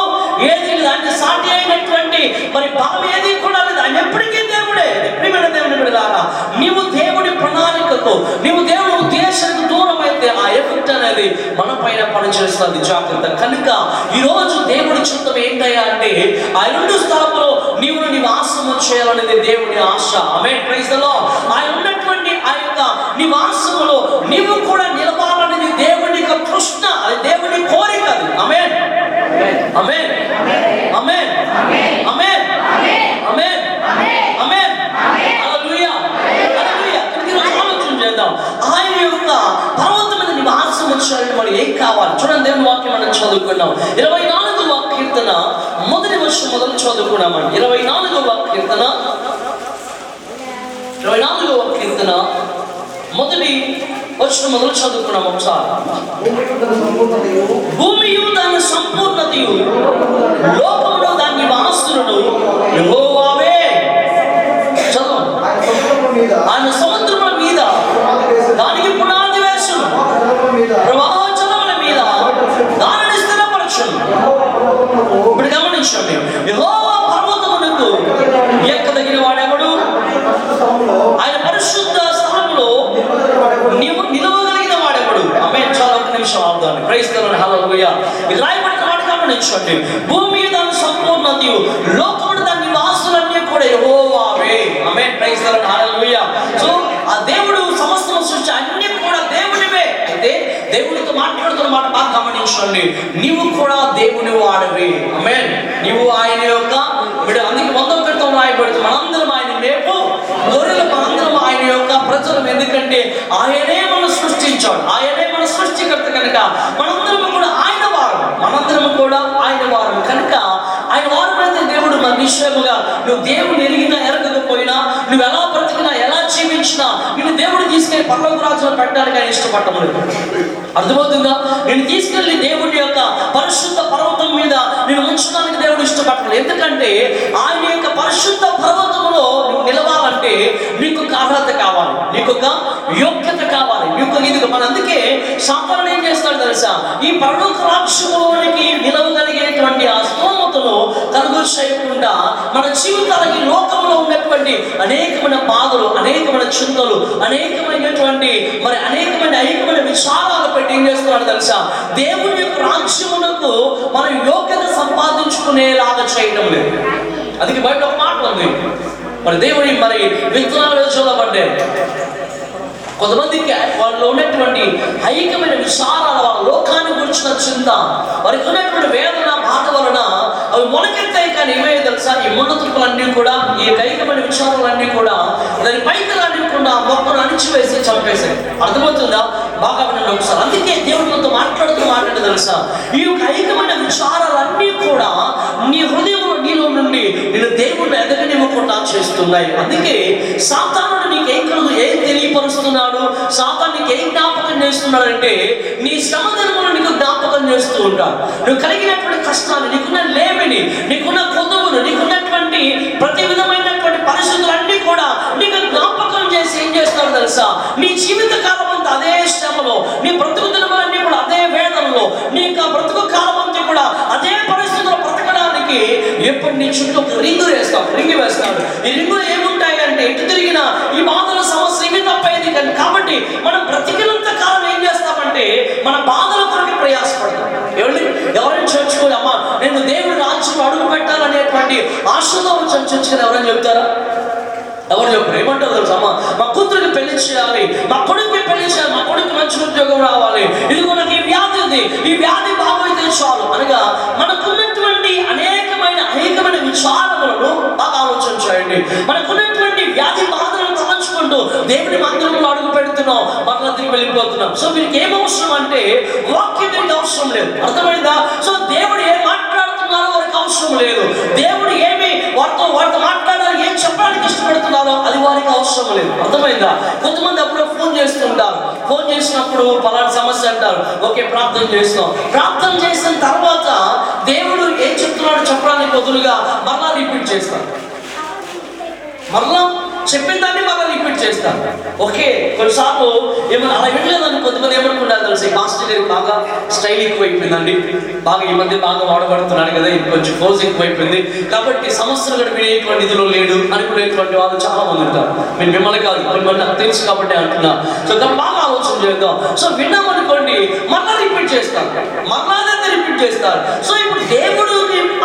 ఏది లేదు, ఆయన సాటి అయినటువంటి మరి బలం ఏది కూడా లేదు. ఆయన ఎప్పటికీ దేవుడే. ప్రియమైన దేవుని బిడ్డలారా, నీవు దేవుడి ప్రణాళికకు, నీవు దేవుని ఉద్దేశానికి దూరం అయితే ఆ ఎఫెక్ట్ అనేది మన పైన పనిచేస్తుంది. జాగ్రత్త. కనుక ఈరోజు దేవుడి చిత్తం ఏంటయ్యా అంటే ఆ రెండు స్థలంలో నీవు నివాసము చేయాలనేది దేవుని ఆశ. ఆమేన్. Praise the lord. ఆయన ఉన్నటువంటి ఆ యొక్క నివాసములో నీవు కూడా నిలవాలనేది దేవుని యొక్క తృష్ణ, అది దేవుని కోరిక. అది ఆమేన్, ఆమేన్, ఆమేన్, ఆమేన్, ఆమేన్, ఆమేన్, హల్లెలూయా, హల్లెలూయా. ఈరోజు ఆలోచన చేద్దాం. ఆయన యొక్క పర్వతం మీద నివాసం వచ్చారంటే మరి ఏం కావాలి? చూడండి, దేవుని వాక్యం మనం చదువుకున్నాం. 24వ కీర్తన మొదటి వర్షం మొదలు చదువుకున్నామండి. 24వ కీర్తన మొదటి వర్షం మొదలు చదువుకున్నాం ఒకసారి. భూమియు దాని సంపూర్ణతయు, లోకమును దాని నివాసులను యెహోవావే. చదువు. ఆయన సముద్రముల మీద దానికి పునాది వేసును, ప్రవాహ జలముల మీద దానిని స్థిరపరచును. ఇప్పుడు గమనించండి, యెహోవా పర్వతమునకు ఎక్కదగిన వాడెవడు? ఆయన పరిశుద్ధ స్థలములో నీవు నిలవగలిగిన వాడెవడు? ఆమేన్. చాలా ఒక నిమిషం ఆపుదాం. ప్రైజ్ ది లార్డ్, హల్లెలూయా. ఇది రాయబడిన మాట గమనించండి. భూమి దాని సంపూర్ణతయు, లోకమును దాని నివాసులన్నీ కూడా యెహోవావే. ఆమేన్. ప్రైజ్ ది లార్డ్, హల్లెలూయా. సో ఆ దేవుడు సమస్తము సృష్టి అన్ని కూడా దేవునివే. అయితే దేవుడితో మాట్లాడుతున్న మాట బాగా గమనించండి. నీవు కూడా దేవుని వాడవే. ఆమేన్. నీవు ఆయన యొక్క అందుకే 100వ కీర్తనలో రాయబడుతుంది, మనందరం ఆయన మేపు గొర్రెలు, మనందరం ఆయన యొక్క ప్రజలం. ఎందుకంటే ఆయనే మనం సృష్టించాడు, ఆయనే మన సృష్టికర్త. కనుక మనందరం కూడా ఆయన వారం, మనందరం కూడా ఆయన వారం. కనుక ఆయన వారమైతే దేవుడు మన నిశ్చయముగా, నువ్వు దేవుని ఎరిగినా ఎరగకపోయినా, నువ్వు ఎలా బ్రతికినా ఎలా జీవించినా, నిన్ను దేవుడు తీసుకెళ్లి పరలోక రాజ్యంలో పెట్టడానికి ఆయన ఇష్టపడలేదు. అర్థమవుతుందా? నేను తీసుకెళ్లి దేవుడి యొక్క పరిశుద్ధ పర్వతం మీద నేను ఉంచడానికి దేవుడు ఇష్టపడలేదు. ఎందుకంటే ఆయన యొక్క పరిశుద్ధ పర్వతంలో నువ్వు నిలవాలంటే నీకు ఒక అర్హత కావాలి, నీకు ఒక యోగ్యత కావాలి, నీకు ఇది. మన అందుకే సాతానుడు ఏం చేస్తాడు తెలుసా? ఈ పరలోక రాజ్యంలోనికి నిలవగలిగేటువంటి ఆ స్తోమతను కలుగు చేయకుండా మన జీవితాలకి లోకంలో ఉన్నటువంటి అనేకమైన బాధలు, అనేకమైన చింతలు, అనేకమైనటువంటి అనేకమైన విచారాలు పెట్టి ఏం చేస్తున్నాడు తెలుసా? దేవుని యొక్క రాజ్యమునకు మనం యోగ్యత సంపాదించుకునేలాగా చేయడం లేదు. అందుకే బయట ఒక మాట ఉంది, మరి దేవుని విత్తనాలు చూడబడ్డాయి. కొంతమందికి వాళ్ళు ఉన్నటువంటి ఐక్యమైన విచారాల, వాళ్ళ లోకాన్ని గురించిన చింత, వారికి ఉన్నటువంటి వేదన, బాధ వలన అవి మొలకెత్తాయి. కానీ ఏమయ్యే తెలుసా? ఈ ముళ్ళ తుప్పలన్నీ కూడా, ఈ ఐక్యమైన విచారాలన్నీ కూడా దాని పైకి రానివ్వకుండా మొక్కను అణిచివేసి చంపేశాయి. అర్థమవుతుందా? బాగా వినండి ఒకసారి. అందుకే దేవుడితో మాట్లాడుతూ తెలుసా? ఈ యొక్క ఐక్యమైన విచారాలన్నీ కూడా నీ హృదయంలో నీలో నుండి నేను దేవుడిని ఎదగనివ్వకుండా చేస్తున్నాయి. అందుకే సాతానుడు నీకు ఏం తెలియపరుస్తున్నాడు, సాతాను నీకు ఏం జ్ఞాపకం చేస్తున్నాడంటే నీ శ్రమ దినములను నీకు జ్ఞాపకం చేస్తూ ఉంటాడు. నువ్వు కలిగినటువంటి కష్టాలు, నీకున్న లేమిని, నీకున్న కొదువును, నీకున్నటువంటి ప్రతి విధమైనటువంటి పరిస్థితులన్నీ కూడా నీకు జ్ఞాపకం చేసి ఏం చేస్తాడు తెలుసా? నీ జీవిత కాలం అంతా అదే శ్రమలో, నీ బ్రతుకు దినములన్నీ కూడా అదే వేదనలో, నీకు బ్రతుకు కాలం అంతా కూడా అదే పరిస్థితుల్లో బ్రతకడానికి ఎప్పుడు నీ చుట్టూ ఒక రింగు వేస్తాడు. ఈ రింగులు ఏముంటాయి అంటే ఎటు తిరిగినా ఈ బాధల సమస్య ఏమీ తప్పేది కానీ. కాబట్టి మనం బ్రతికినంత కాలం ఏం చేస్తామంటే మన బాధల కొరకు ప్రయాసపడతాం. ఎవరైనా చర్చుకోవాలి, అమ్మా నేను దేవుడి రాజ్యంలో అడుగు పెట్టాలనేటువంటి ఆశతో వచ్చాను చర్చని ఎవరైనా చెప్తారా? ఎవరు చెప్పరు. ఏమంటారు తెలుసా? అమ్మా మా కూతురికి పెళ్లి చేయాలి, మా కొడుకుకి పెళ్లి చేయాలి, మా కొడుకు మంచి ఉద్యోగం రావాలి, ఇదిగో నాకు ఈ వ్యాధి ఉంది, ఈ వ్యాధి బాగోయితే చాలు అనగా మనకున్నటువంటి అనేకమైన విచారములను బాగా ఆలోచన చేయండి. మనకున్నటువంటి వ్యాధి బాధలను తలంచుకుంటూ దేవుని మందిరంలో అడుగు పెడుతున్నాం, మరలా తిరిగి వెళ్ళిపోతున్నాం. సో వీరికి ఏం అవసరం అంటే వాక్యం వీరికి అవసరం లేదు. అర్థమైందా? సో దేవుడు ఏం మాట్లాడుతున్నారో వారికి అవసరం లేదు. దేవుడు ఏమి వారితో మాట్లాడాలి, ఏం చెప్పడానికి ఇష్టపడుతున్నారో అది వారికి అవసరం లేదు. అర్థమైందా? కొంతమంది అప్పుడు ఫోన్ చేస్తుంటారు. ఫోన్ చేసినప్పుడు పలానా సమస్య అంటారు, ఓకే ప్రార్థన చేస్తాం. ప్రార్థన చేసిన తర్వాత దేవుడు ఏం చెప్తున్నాడో చెప్పడానికి బదులుగా మరలా రిపీట్ చేస్తాం. మరలా చెప్పిన దాన్ని మరలా రిపీట్ చేస్తాం. ఓకే కొన్నిసార్లు ఏమన్నా అలా వినలేదని కొంతమంది ఏమనుకుంటారు తెలుసు, మాస్టర్ గారికి బాగా స్టైల్ ఎక్కువైపోయిందండి, బాగా ఈ మధ్య బాగా వాడబడుతున్నాడు కదా, కొంచెం ఫోర్స్ ఎక్కువైపోయింది కాబట్టి సమస్యలు కూడా వినేటువంటి ఇదిలో లేడు అనుకునేటువంటి వాళ్ళు చాలా మంది ఉంటారు. నేను మిమ్మల్ని కాదు, మిమ్మల్ని నాకు తెలుసు కాబట్టి అంటున్నా. సో దాన్ని బాగా ఆలోచన చేద్దాం. సో విన్నామనుకోండి మరలా రిపీట్ చేస్తారు, మరలా రిపీట్ చేస్తారు. సో ఇప్పుడు దేవుడు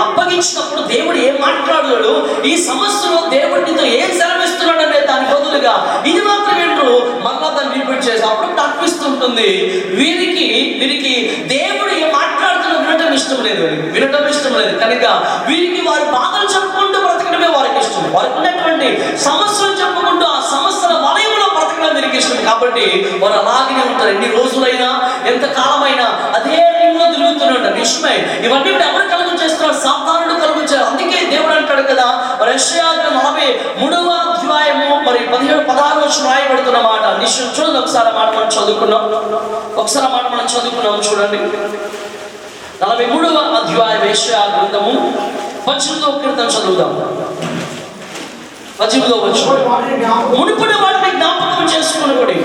అప్పగించినప్పుడు దేవుడు ఏం మాట్లాడాడు, ఈ సమస్యలో దేవుడితో ఏం సెలవిస్తున్నాడు అనే దాని బదులుగా ఇది మాత్రం వింటూ మరలా దాన్ని రిపీట్ చేస్తాం. అప్పుడు అనిపిస్తుంటుంది వీరికి దేవుడు ఏం మాట్లాడుతున్నా వినటం ఇష్టం లేదు కనుక వీరికి వారి బాధలు చెప్పుకుంటూ బ్రతకడమే వారికి ఇష్టం. వారికి ఉన్నటువంటి సమస్యలు చెప్పుకుంటూ ఆ సమస్యల వలయంలో బ్రతకడం వీరికి ఇష్టం. కాబట్టి వారు అలాగనే ఉంటారు. ఎన్ని రోజులైనా ఎంత కాలమైనా అదే రింగ్లో తిరుగుతున్నాడు. నిజమే, ఇవన్నీ ఎవరు కలుగు చేస్తున్నారు? సాతానుడు కలుగు చేస్తారు. అందుకే దేవుడు అంటాడు కదా, మరి యెషయా 43వ అధ్యాయము మరి 17-16 వచ్చి రాయబడుతున్న మాట. నిశ్చయం చూడండి, ఒకసారి మాట మనం చదువుకున్నాం చూడండి. 43వ అధ్యాయం యెషయా గ్రంథము 18వ కీర్తన చదువుదాం. 18వ వచనం, మునుపటి వాటిని జ్ఞాపకం చేసుకొనుడి,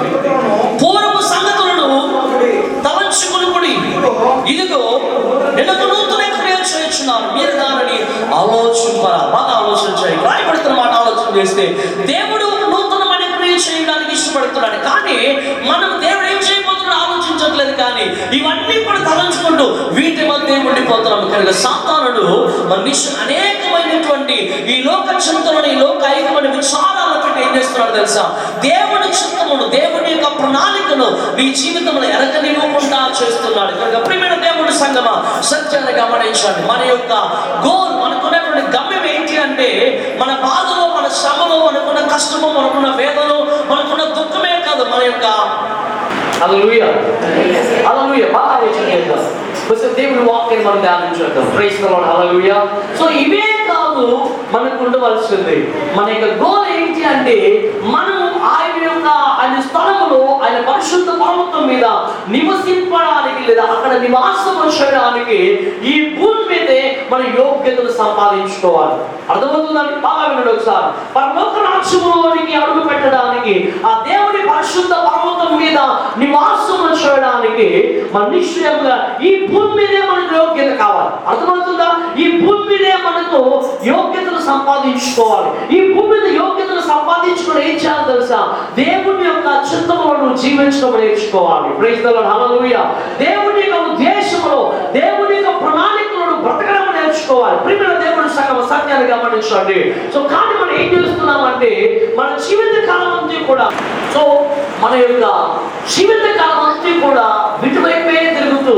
పూర్వపు సంగతులను తలంచుకొనుడి, ఇదిగో నేను నూతన క్రియ చేయుచున్నాను, మీరు దానిని ఆలోచింపరా. బాగా ఆలోచన చేయండి. రాయబడుతున్న మాట ఆలోచన చేస్తే దేవుడు నూతనమైన క్రియ చేయడానికి ఇష్టపడుతున్నాడు. కానీ మనం దేవుడు ఏం చేయబోతున్నాడు ఆలోచించట్లేదు. కానీ ఇవన్నీ కూడా తలంచుకుంటూ వీటి మధ్య ఉండిపోతున్నాం కనుక సాతానుడు మనిషి అనేకమైనటువంటి ఈ లోక చింతనని, ఈ లోక ఐక్యమైన విచారాలను పెట్టి ఏం చేస్తున్నాడు తెలుసా? దేవుని చిత్తమును, దేవుని యొక్క ప్రణాళికను నీ జీవితంలో ఎరగనివ్వకుండా చేస్తున్నాడు. కనుక ప్రియమైన దేవుడి సంగమా సత్యాన్ని గమనించండి. మన యొక్క గోల్, మనకున్నటువంటి గమ్యం ఏంటి అంటే మన బాధలో, మన శ్రమలో, మనకున్న కష్టము, మనకున్న వేదనలో, మనకున్న దుఃఖమే కాదు, మన యొక్క హల్లెలూయా బాగా ఆలోచన చేద్దాం. దేవుని వాక్యాన్ని మనం ధ్యానించేద్దాం. Praise the lord. హల్లెలూయా. సో ఇవే కాదు మనకు ఉండవలసింది. మన యొక్క గోల్ ఏంటి అంటే మనం ఆయన స్థలములో, ఆయన పరిశుద్ధ పర్వతం మీద నివసింపడానికి లేదా అక్కడ నివాసం చేయడానికి ఈ భూమి మీదే మన యోగ్యతను సంపాదించుకోవాలి. అర్థమవుతుందండి? బాగా వినండి ఒకసారి. పరలోక రాజ్యములోనికి అడుగు పెట్టడానికి, ఆ దేవుని పరిశుద్ధ పర్వతం మీద నివాసం చేయడానికి మన నిశ్చయంగా ఈ భూమి మీదే మనకు యోగ్యత కావాలి. అర్థమవుతుందా? ఈ భూమి మీదే మనకు యోగ్యతను సంపాదించుకోవాలి. ఈ భూమి మీద యోగ్యతను సంపాదించుకుని ఏం చేయాలి తెలుసా? దేవుని యొక్క చిత్తములను జీవించడం నేర్చుకోవాలి. Praise the lord. హల్లెలూయా. దేవుని యొక్క ఉద్దేశములో, దేవుని యొక్క ప్రణాళికలను బ్రతకడం నేర్చుకోవాలి. ప్రియమైన దేవుని సంగమ సత్యాన్ని గమనించండి. సో కానీ మనం ఏం చేస్తున్నామంటే మన జీవిత కాలం అంతా కూడా, సో మన యొక్క జీవిత కాలం అంతా కూడా విటువైపే తిరుగుతూ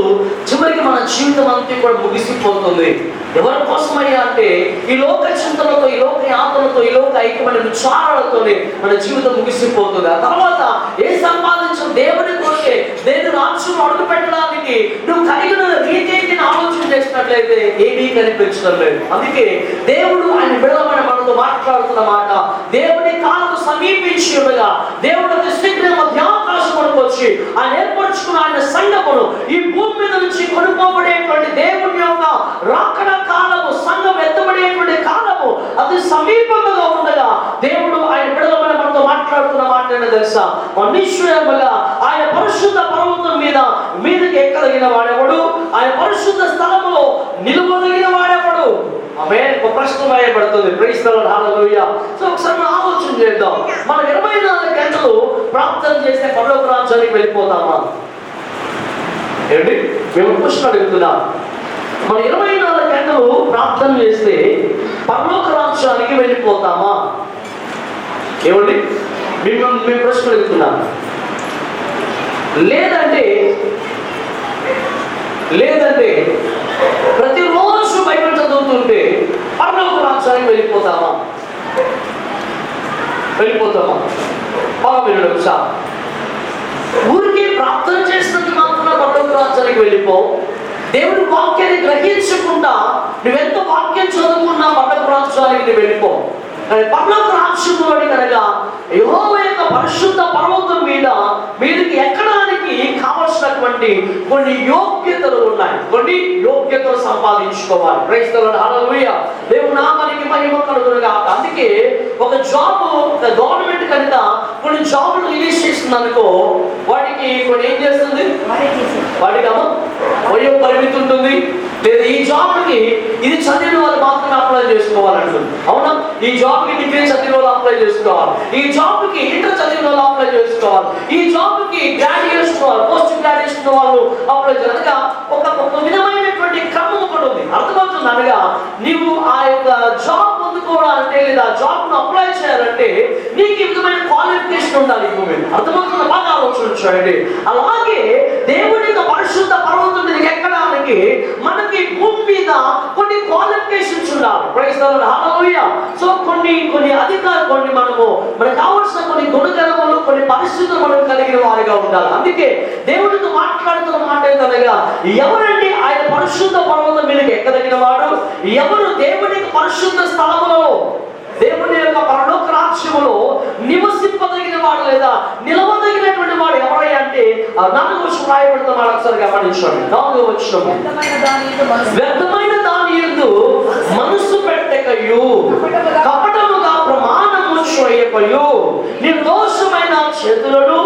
చివరికి మన జీవితం అంతా కూడా ముగిసిపోతుంది. ఎవరి కోసమయ్యా అంటే ఈ లోక చింతలతో, ఈ లోక యాతలతో, ఈ లోక ఐక్యమైన విచారాలతోనే మన జీవితం ముగిసిపోతుంది. ఆ తర్వాత ఏ సంపాదించిన దేవుని కొరకే, దేవుని రాజ్యం అడుగు పెట్టడానికి నువ్వు కలిగిన రీతిని ఆలోచన చేసినట్లయితే ఏమీ కనిపించడం లేదు. అందుకే దేవుడు ఆయన బిడ్డలమైన మన మనతో మాట్లాడుతున్న మాట, దేవుని కాలము సమీపించి ఉండగా దేవుడు అతి శీఘ్రం మధ్యాకాశమునకు వచ్చి ఆయన ఏర్పరచుకున్న ఆయన సంఘమును ఈ భూమి మీద నుంచి కొనుక్కోబడేటువంటి దేవుని యొక్క రాకడ కాలము, సంఘం ఎత్తబడేటువంటి కాలము అతి సమీపంగా ఉండగా దేవుడు ఆయన బిడ్డల మనతో మాట్లాడుతున్న మాట ఏంటో తెలుసా? మనుష్యులుగా ఆయన పరిశుద్ధ పర్వతం మీదకి ఎక్కదగిన వాడెవడు? ఆయన పరిశుద్ధ స్థలములో నిలువదగిన వాడెవడు? ఆమె ఒక ప్రశ్న వేయబడుతుంది. ప్రైజ్ ది లార్డ్, హల్లెలూయా. సో ఒకసారి మనం ఆలోచన చేద్దాం. మనం 24 గంటలు ప్రార్థన చేస్తే పరలోక రాజ్యానికి వెళ్ళిపోతామా? ఏంటి మేము ప్రశ్న అడుగుతున్నాం. మనం 24 గంటలు ప్రార్థన చేస్తే పరలోక రాజ్యానికి వెళ్ళిపోతామా? ఏమండి మేము ప్రశ్న అడుగుతున్నాం. లేదంటే ప్రతిరోజు బైబిల్ చదువుతుంటే పరలోక రాజ్యానికి వెళ్ళిపోతామా? బాగా వినడం సార్. ఊరికే ప్రార్థన చేసినందుకు మాత్రం పరలోక రాజ్యానికి వెళ్ళిపో. దేవుని వాక్యాన్ని గ్రహించకుండా నువ్వెంత వాక్యం చదువుకున్నా పరలోక రాజ్యానికి నువ్వు వెళ్ళిపో. పరలోక రాజ్యంలోని కనుక యెహోవా యొక్క పరిశుద్ధ పర్వతం మీదకి ఎక్కడానికి కావలసినటువంటి కొన్ని యోగ్యతలు ఉన్నాయి. కొన్ని యోగ్యతలు సంపాదించుకోవాలి. ప్రైజ్ ది లార్డ్, హల్లెలూయా. దేవుని నామానికి మహిమ కలుగును గాక. అందుకే ఒక జాబ్ గవర్నమెంట్ కనుక కొన్ని జాబులు రిలీజ్ చేస్తుంది అనుకో, వాటికి కొన్ని ఏం చేస్తుంది? వాటికి వయో పరిమితి ఉంటుంది. లేదా ఈ జాబ్కి ఇది చదివిన వాళ్ళు మాత్రమే అప్లై చేసుకోవాలంటుంది. అవునా? ఈ జాబ్కి డిగ్రీ చదివిన వాళ్ళు అప్లై చేసుకోవాలి. ఈ జాబ్కి ఇంటర్ చదివిన వాళ్ళు అప్లై చేసుకోవాలి. ఈ జాబ్కి గ్రాడ్యుయేషన్ వాళ్ళు, పోస్ట్ గ్రాడ్యుయేషన్ వాళ్ళు అప్లై చేయాలి. అనగా ఒక విధమైనటువంటి క్రమం ఒకటి ఉంది. అర్థమవుతుంది. అనగా నీవు ఆ యొక్క జాబ్ పొందుకోవాలంటే లేదా జాబ్ను అప్లై చేయాలంటే నీకు ఈ విధమైన క్వాలిఫికేషన్ ఉండాలి. అర్థమవుతుంది. బాగా ఆలోచన చేయండి. అలాగే దేవుని యొక్క పరిశుద్ధ పర్వతం మీదకి ఎక్కడానికి మనకి భూమి మీద కొన్ని క్వాలిఫికేషన్స్ ఉండాలి. ప్రైజ్ ది లార్డ్, హల్లెలూయా. సో కొన్ని అధికారులు, మనకు కావాల్సిన కొన్ని గుణగణములు, కొన్ని పరిస్థితులు మనం కలిగిన వారిగా ఉండాలి. అందుకే దేవుడితో మాట్లాడుతున్న మాట ఏంటనగా, ఎవరండి ఆయన పరిశుద్ధ పర్వతం మీదకి ఎక్కదగిన వాడు? ఎవరు దేవుని పరిశుద్ధ స్థలములో, దేవుని యొక్క పరలోక రాజ్యములో నివసింపదగిన వాడు లేదా నిలవదగినటువంటి వాడు ఎవరయ్యా అంటే 4వ వచనం రాయబడుతున్న మాట ఒకసారి గమనించండి. 4వ వచనం, వ్యర్థమైన దాని యందు మనసు పెట్టకయు కపటముగా ప్రమాణము చేయకయు నిర్దోషమైన చేతులను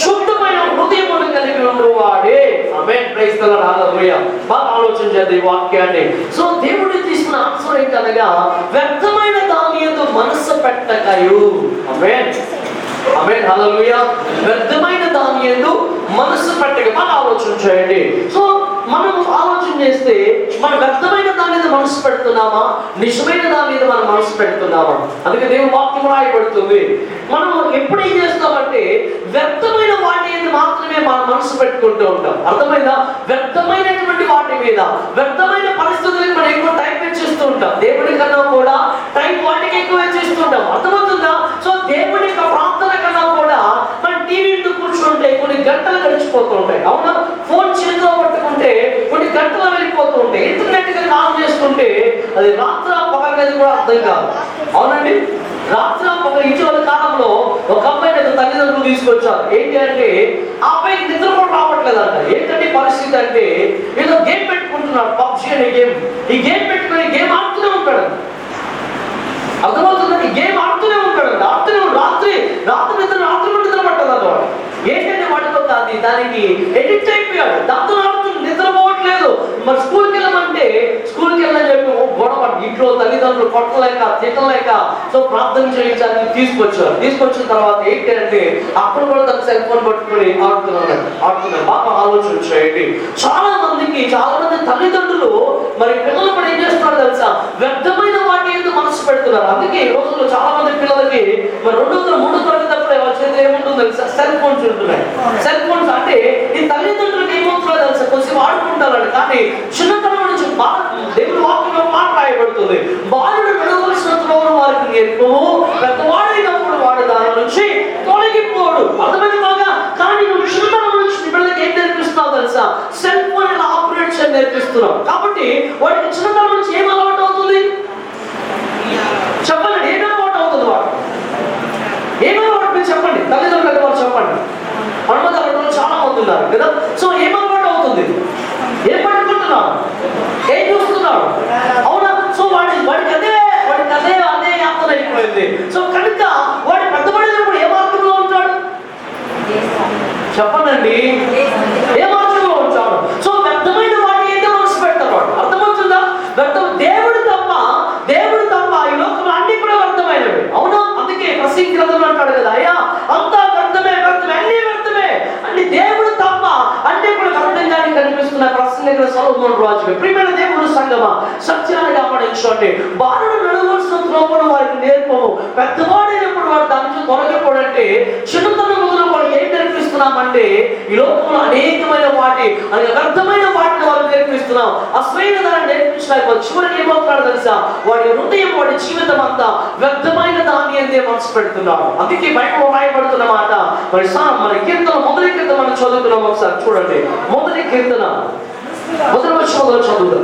శుద్ధమైన హృదయమును కలిగి ఉన్నవాడే. ఆమేన్. ప్రైజ్ ది లార్డ్, హల్లెలూయా. బాగా ఆలోచన చేద్దాం ఈ వాక్యాన్ని. సో దేవుడు తీసుకున్న ఆన్సర్ ఏంటనగా, వ్యర్థమైన దాని యందు మనసు పెట్టకయు. ఆమేన్, ఆమేన్, హల్లెలూయా. వ్యర్థమైన దాని యందు మనసు పెట్టక. బాగా ఆలోచన చేయండి. సో మనం ఆలోచన చేస్తే మనం వ్యర్థమైన దాని మీద మనసు పెడుతున్నామా, నిజమైన దాని మీద మనం మనసు పెడుతున్నామా? అందుకే దేవుని వాక్యం రాయబడుతుంది. మనం ఎప్పుడు ఏం చేస్తామంటే వ్యర్థమైన వాటి మీద మాత్రమే మనం మనసు పెట్టుకుంటూ ఉంటాం. అర్థమైందా? వ్యర్థమైనటువంటి వాటి మీద, వ్యర్థమైన పరిస్థితులకు మనం ఎక్కువ టైం ఇచ్చేస్తూ ఉంటాం. దేవుడి కన్నా కూడా టైం వాటికి ఎక్కువ ఇచ్చేస్తుంటాం. అర్థమవుతుందా? సో దేవుడి యొక్క ప్రార్థన కన్నా కూడా మనం టీవీ కూర్చుంటే కొన్ని గంటలు గడిచిపోతూ ఉంటాయి. అవునా? ఫోన్ చేతిలో పట్టుకుంటే కొన్ని గంటలు వెళ్ళిపోతూ ఉంటాయి. ఇంటర్నెట్ కనుక ఆన్ చేసుకుంటే అది రాత్రి పగలనేది కూడా అర్థం కాదు. అవునండి? రాత్రి పగల ఇటీవల కాలంలో ఒక అబ్బాయిని తల్లిదండ్రులు తీసుకొచ్చారు. ఏంటి అంటే ఆ అబ్బాయికి నిద్ర కూడా రావట్లేదంట. ఏంటంటే పరిస్థితి అంటే ఏదో గేమ్ పెట్టుకుంటున్నాడు, పబ్జీ అనే గేమ్. ఈ గేమ్ పెట్టుకుని గేమ్ ఆడుతూనే ఉంటాడు. అర్థమవుతుందండి? గేమ్ ఆడుతూనే ఉంటాడు. రాత్రి నిద్ర పట్టదు. ఏంటంటే వాడితో దానికి ఎడిక్ట్ అయిపోయాడు. దాంతో ఆడుతుంది, నిద్రపోవట్లేదు. మరి స్కూల్కి వెళ్ళని చెప్పి గొడవ, ఇంట్లో తల్లిదండ్రులు కొట్టలేక తిట్టలేక సో ప్రార్థన చేయించాలని తీసుకొచ్చిన తర్వాత ఏంటి అంటే అప్పుడు కూడా తన సెల్ ఫోన్ పట్టుకుని ఆడుతున్నాడు. బాగా ఆలోచన చేయండి. చాలా మంది తల్లిదండ్రులు మరి పిల్లలు కూడా ఏం చేస్తున్నారు తెలుసా? వ్యర్థమైన వాటి ఎందుకు మనసు పెడుతున్నారు. అందుకే ఈ రోజుల్లో చాలా మంది పిల్లలకి మరి 2వ 3వ తరగతి అప్పుడే వచ్చేది ఏముంటుందో తెలుసా? సెల్ ఫోన్స్ ఉంటున్నాయి. సెల్ ఫోన్స్ అంటే ఈ తల్లిదండ్రులకు ఏమవుతుందో తెలుసా? కొంచెం ఆడుకుంటారు. కానీ చిన్నతనం నుంచి దేవుని వాక్యంలో మాట రాయబడుతుంది, బాలుడు నడవలసిన త్రోవను వారికి నేర్పుము, పెద్దవాడైనప్పుడు వాడు దాని నుంచి తొలగిపోడు. అర్థమైంది బాగా? కానీ నువ్వు చిన్నతనం నుంచి పిల్లలకి ఏం నేర్పిస్తున్నావు తెలుసా? సెల్ ఫోన్ ఎలా ఆపరేట్ చేయాలి నేర్పిస్తున్నావు. కాబట్టి వాడికి చిన్నతనం నుంచి ఏం అలవాటు అవుతుంది చెప్పండి? అవుతున్నారు కదా. సో ఏం అలవాటు అవుతుంది? ఏం పట్టుకుంటున్నాడు? ఏం చూస్తున్నాడు? అవునా? సో వాడికి అదే యాత్ర అయిపోయింది. సో కనుక వాడు పెద్దబడినప్పుడు ఏ మార్గంలో ఉంటాడు చెప్పనండి? ఏ మార్గంలో ఉంటాడు? సో వ్యర్థమైన వాటిని అయితే మనసు పెడతారు. వాడు అర్థమవుతుందా? దేవుడు తప్ప ఈ లోకంలో అన్ని కూడా వ్యర్థమైనవి. అవునా? అందుకే ప్రసంగి గ్రంథం అంటాడు కదా, అయ్యా అంతా వ్యర్థమే అన్ని వ్యర్థమే అన్ని, దేవుడు తప్ప అన్ని కూడా వ్యర్థంగానే కనిపిస్తున్న ప్రసంగి సొలొమోను రాజు. ప్రియమైన దేవుడు సంగమా, సత్యాన్ని గమనించండి. బాలుడు నడవలసిన త్రోవను వారికి నేర్పము, పెద్దవాడైనప్పుడు వాడు దాని నుంచి తొలగిపోడంటే చిన్నతనం మొదలు వాడు ఏం నేర్పిస్తున్నామంటే ఈ లోకంలో అనేకమైన వాటి వ్యర్థమైన వాటిని వాళ్ళు నేర్పిస్తున్నాం. అసలైన దాన్ని నేర్పించలేకపోతే చివరికి ఏమవుతున్నాడు తెలుసా? వాడి హృదయం, వాడి జీవితం అంతా వ్యర్థమైన దాన్ని అంతే మనసు పెడుతున్నాడు. అందుకే బైబిల్ రాయబడుతున్న మాట మన కీర్తన మొదటి కీర్తన మనం చదువుతున్నాం. ఒకసారి చూడండి, మొదటి కీర్తన మొదటి వచనంలో చదువుతాం.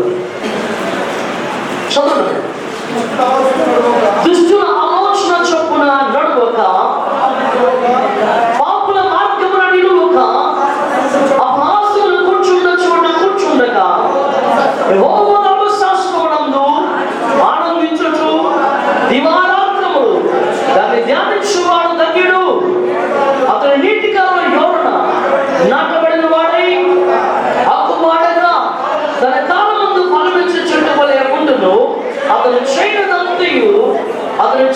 దుష్టుల ఆలోచన చొప్పున నడువక, పాపుల మార్గమున నిలువక, అపహాస్యులు కూర్చున్న చోట కూర్చుండక, యెహోవా ధర్మశాస్త్రమునందు ఆనందించుచు దివారాత్రములు దాన్ని ధ్యానించువాడు ధన్యుడు. అతని నీటి కాలువ యోరున నాటబడిన వాడై ఆకుమాడగా తన కాలమందు ఫలమిచ్చు చెట్టు వలె ఉండును. అతను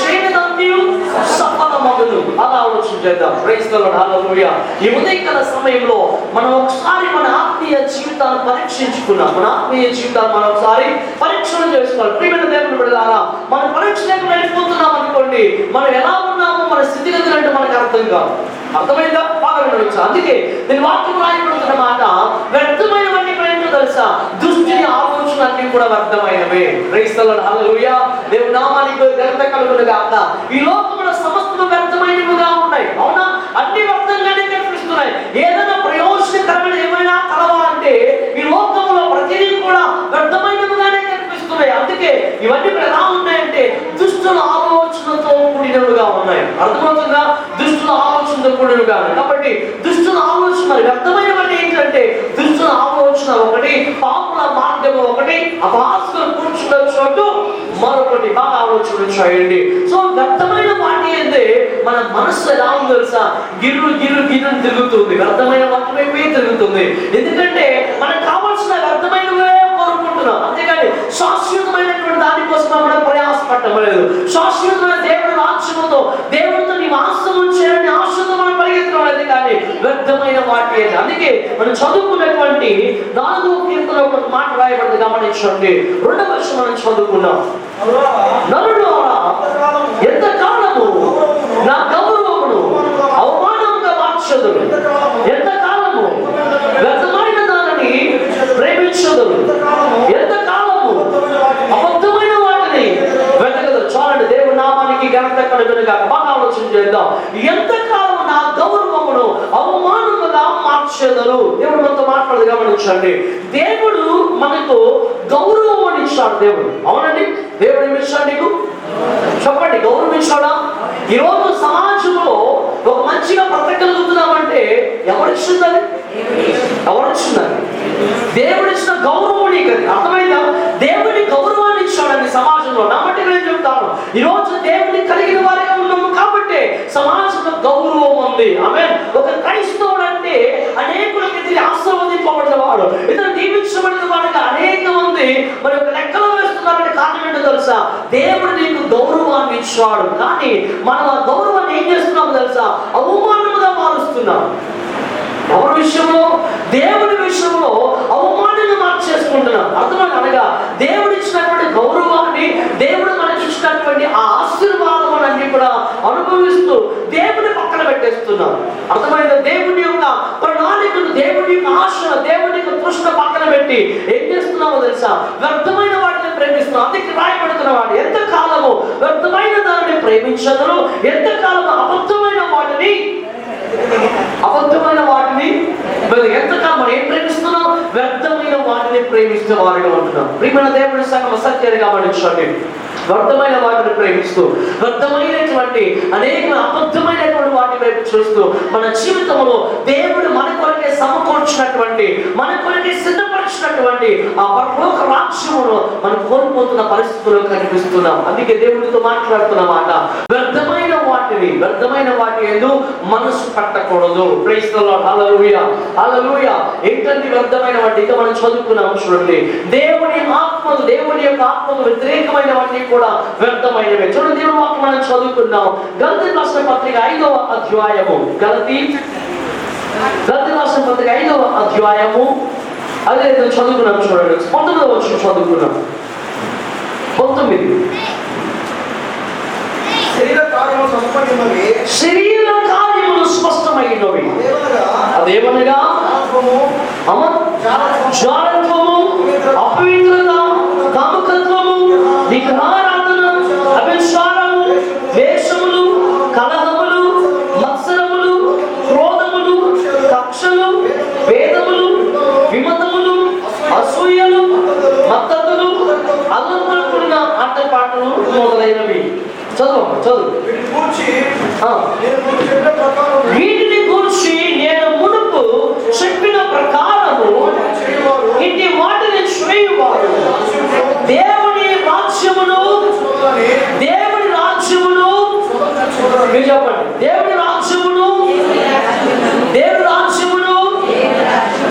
చేయనదంతయు సఫలమగును. అలా ఆలోచన చేద్దాం. ప్రైజ్ ది లార్డ్, హల్లెలూయా. ఈ ఉదయకాల సమయంలో మనం ఒకసారి మన ఆత్మీయ జీవితాన్ని పరీక్షించుకున్నాం. మన ఆత్మీయ జీవితాన్ని మనం ఒకసారి పరీక్షణ చేసుకోవాలి. ప్రియమైన దేవుని బిడ్డలారా, మనం పరీక్షలకు వెళ్ళిపోతున్నాం అనుకోండి, మనం ఎలా ఉన్నామో మన స్థితిగతులు అంటే మనకు అర్థం కాదు. అర్థమైందా? బాగా వినవచ్చు. అందుకే నేను వాక్యం రాయబడుతున్న మాట, వ్యర్థమైనవన్నీ ఏంటో తెలుసా? దుష్టుని ఆలోచన అన్ని కూడా వ్యర్థమైనవే. ప్రైజ్ ది లార్డ్, హల్లెలూయా. దేవుని నామానికి ఘనత కలుగును గాక. ఈ లోకంలో సమస్తము వ్యర్థమైనవిగా ఉన్నాయి. అవునా? అన్ని వ్యర్థంగానే కనిపిస్తున్నాయి. ఏదైనా ప్రయోజనకరమైన ఏమైనా కలవాలంటే ఈ లోకంలో ప్రతిదీ కూడా వ్యర్థమైనవిగానే కనిపిస్తున్నాయి. అందుకే ఇవన్నీ ఎలా ఉన్నాయంటే దుష్టుల ఆలోచనతో కూడినవిగా ఉన్నాయి. అర్థమవుతుందా? దుష్టుల ఆలోచనతో కూడినవిగా. కాబట్టి దుష్టుల ఆలోచన వ్యర్థమైనవన్నీ ఏంటంటే దుష్టుల ఆలోచన ఒకటి, పాపుల మార్గము ఒకటి, అపహాస్యులు కూర్చున్న చోటు మరొకటి. బాగా ఆలోచన చేయండి. సో వ్యర్థమైన వాటి అయితే మన మనసు ఎలా ఉంది తెలుసా? గిర్రు తిరుగుతుంది. వ్యర్థమైన వాటి వైపే తిరుగుతుంది. ఎందుకంటే మనకు కావాల్సిన వ్యర్థమైనవే కోరుకుంటున్నాం. అంతేగాని శాశ్వతమైనటువంటి దానికోసం మనం ప్రయాసపడటం లేదు. శాశ్వతమైన దేవుడి రాజ్యముతో దేవుడితో నీ వాస్తవం చేయాలని ఆశతో మనం పరిగెత్తడం లేదు. కానీ వ్యర్థమైన వాటి. అందుకే మనం చదువుకున్నటువంటి 4వ కీర్తనలో ఒక మాట రాయబడింది, గమనించండి. 2వ వర్షం మనం చదువుకున్నాం. నరులారా, ఎంతకాలము నా గౌరవమును అవమానంగా మార్చదురు, ఎంతకాలము వ్యర్థమైన దానిని ప్రేమించదురు, ఎంతకాలము అబద్ధమైన వాటిని వెతకదు. చాలండి, దేవుడి నామానికి ఘనత కలుగును గాక. బాగా ఆలోచన చేద్దాం. ఎంతకాలము నా గౌరవమును అవమానముగా మార్చెదరు. దేవుడు మనతో మాట్లాడదు, గమనించండి. దేవుడు మనకు గౌరవం ఇచ్చాడు. దేవుడు, అవునండి, దేవుడు ఏమి ఇచ్చాడు నీకు? చెప్పండి, గౌరవం ఇచ్చాడా? ఈరోజు సమాజంలో ఒక మంచిగా బ్రతకగలుగుతున్నామంటే ఎవరిచ్చిందని? దేవుడు ఇచ్చిన గౌరవం నీకు. అర్థమైందా? దేవుని గౌరవాన్ని ఇచ్చాడని సమాజంలో. నా మట్టి నేను చెప్తాను, ఈరోజు దేవుని కలిగిన వారిగా ఉన్నాము కాబట్టి సమాజంలో గౌరవం ఉంది. ఆమేన్. ఒక క్రైస్తవుడు అంటే అనేకులకి తిరిగి ఆశీర్వదింపబడిన వాడు, ఇతను దీవించబడిన వాడుగా అనేక మంది మరి ఒక లెక్కలో వేస్తున్నారంటే కారణం ఏంటో తెలుసా? దేవుడు నీకు గౌరవాన్ని ఇచ్చాడు. కానీ మనం ఆ గౌరవాన్ని ఏం చేస్తున్నాము తెలుసా? అవమానముగా మారుస్తున్నాం. ఎవరి విషయంలో? దేవుడి విషయంలో అవమానంగా మార్చేసుకుంటున్నాం. అర్థమని అనగా దేవుడు ఇచ్చినటువంటి గౌరవాన్ని, దేవుడు మనకి ఇచ్చినటువంటి ఆ ఆశీర్వాదం అన్ని కూడా అనుభవిస్తూ దేవుని పక్కన పెట్టేస్తున్నాం. అర్థమైందా? దేవుని యొక్క ప్రణాళికను, దేవుని యొక్క ఆశను, దేవుని యొక్క తృష్ణ పక్కన పెట్టి ఏం చేస్తున్నామో తెలుసా? వ్యర్థమైన వాటిని ప్రేమిస్తున్నాం. అందుకే రాయబడుతున్న వాడు, ఎంతకాలము వ్యర్థమైన దానిని ప్రేమించదురు, ఎంతకాలము అబద్ధమైన వాటిని ఎంతకాలం మనం ఏం ప్రేమిస్తున్నాం? వ్యర్థమైన వాటిని ప్రేమిస్తే వారిగా ఉంటున్నాం. ప్రియమైన దేవుని సంగమ సత్యాన్ని గమనించండి. వ్యర్థమైన వాటిని ప్రేమిస్తూ, వ్యర్థమైనటువంటి అనేక అబద్ధమైనటువంటి వాటి వైపు చూస్తూ మన జీవితంలో దేవుడు మన కొరకే సమకూర్చినటువంటి, మన కొరకే సిద్ధపరిచినటువంటి ఆ పరలోక రాజ్యమును మనం కోల్పోతున్న పరిస్థితుల్లో కనిపిస్తున్నాం. అందుకే దేవుడితో మాట్లాడుతున్న మాట, వ్యర్థమైన వాటి యందు మనసు పట్టకూడదు. Praise the lord. హల్లెలూయా, హల్లెలూయా. ఏంటంటే వ్యర్థమైన వాటి, ఇంకా మనం చదువుకున్నాం చూడండి, దేవుని యొక్క ఆత్మకు వ్యతిరేకమైనవన్నీ కూడా వ్యర్థమైనవే. చూడండి, దేవుని వాక్యం మనం చదువుకున్నాం. గలతీ రాసిన పత్రిక 5వ అధ్యాయము, గలతీ రాసిన పత్రిక 5వ అధ్యాయము, అదే చదువుకున్నాం చూడండి. 19వ వచనం చదువుకున్నాం. 19. శరీర కార్యములు స్పష్టమైనవి. అదేమనగా జారత్వము, అపవిత్రత, కాముకత్వము, విగ్రహారాధన, అభిచారము, ద్వేషములు, కలహములు, మత్సరములు, క్రోధములు, కక్షలు, భేదములు, విమతములు, అసూయలు, మత్తతులు, అల్లములు కూడిన ఆటపాటలు మొదలైనవి. చదువు. వీటిని గూర్చి నేను మునుపు చెప్పిన ప్రకారము ఇట్టి వాటిని చేయువారు దేవుని రాజ్యమును మీరు చెప్పండి, దేవుని రాజ్యమును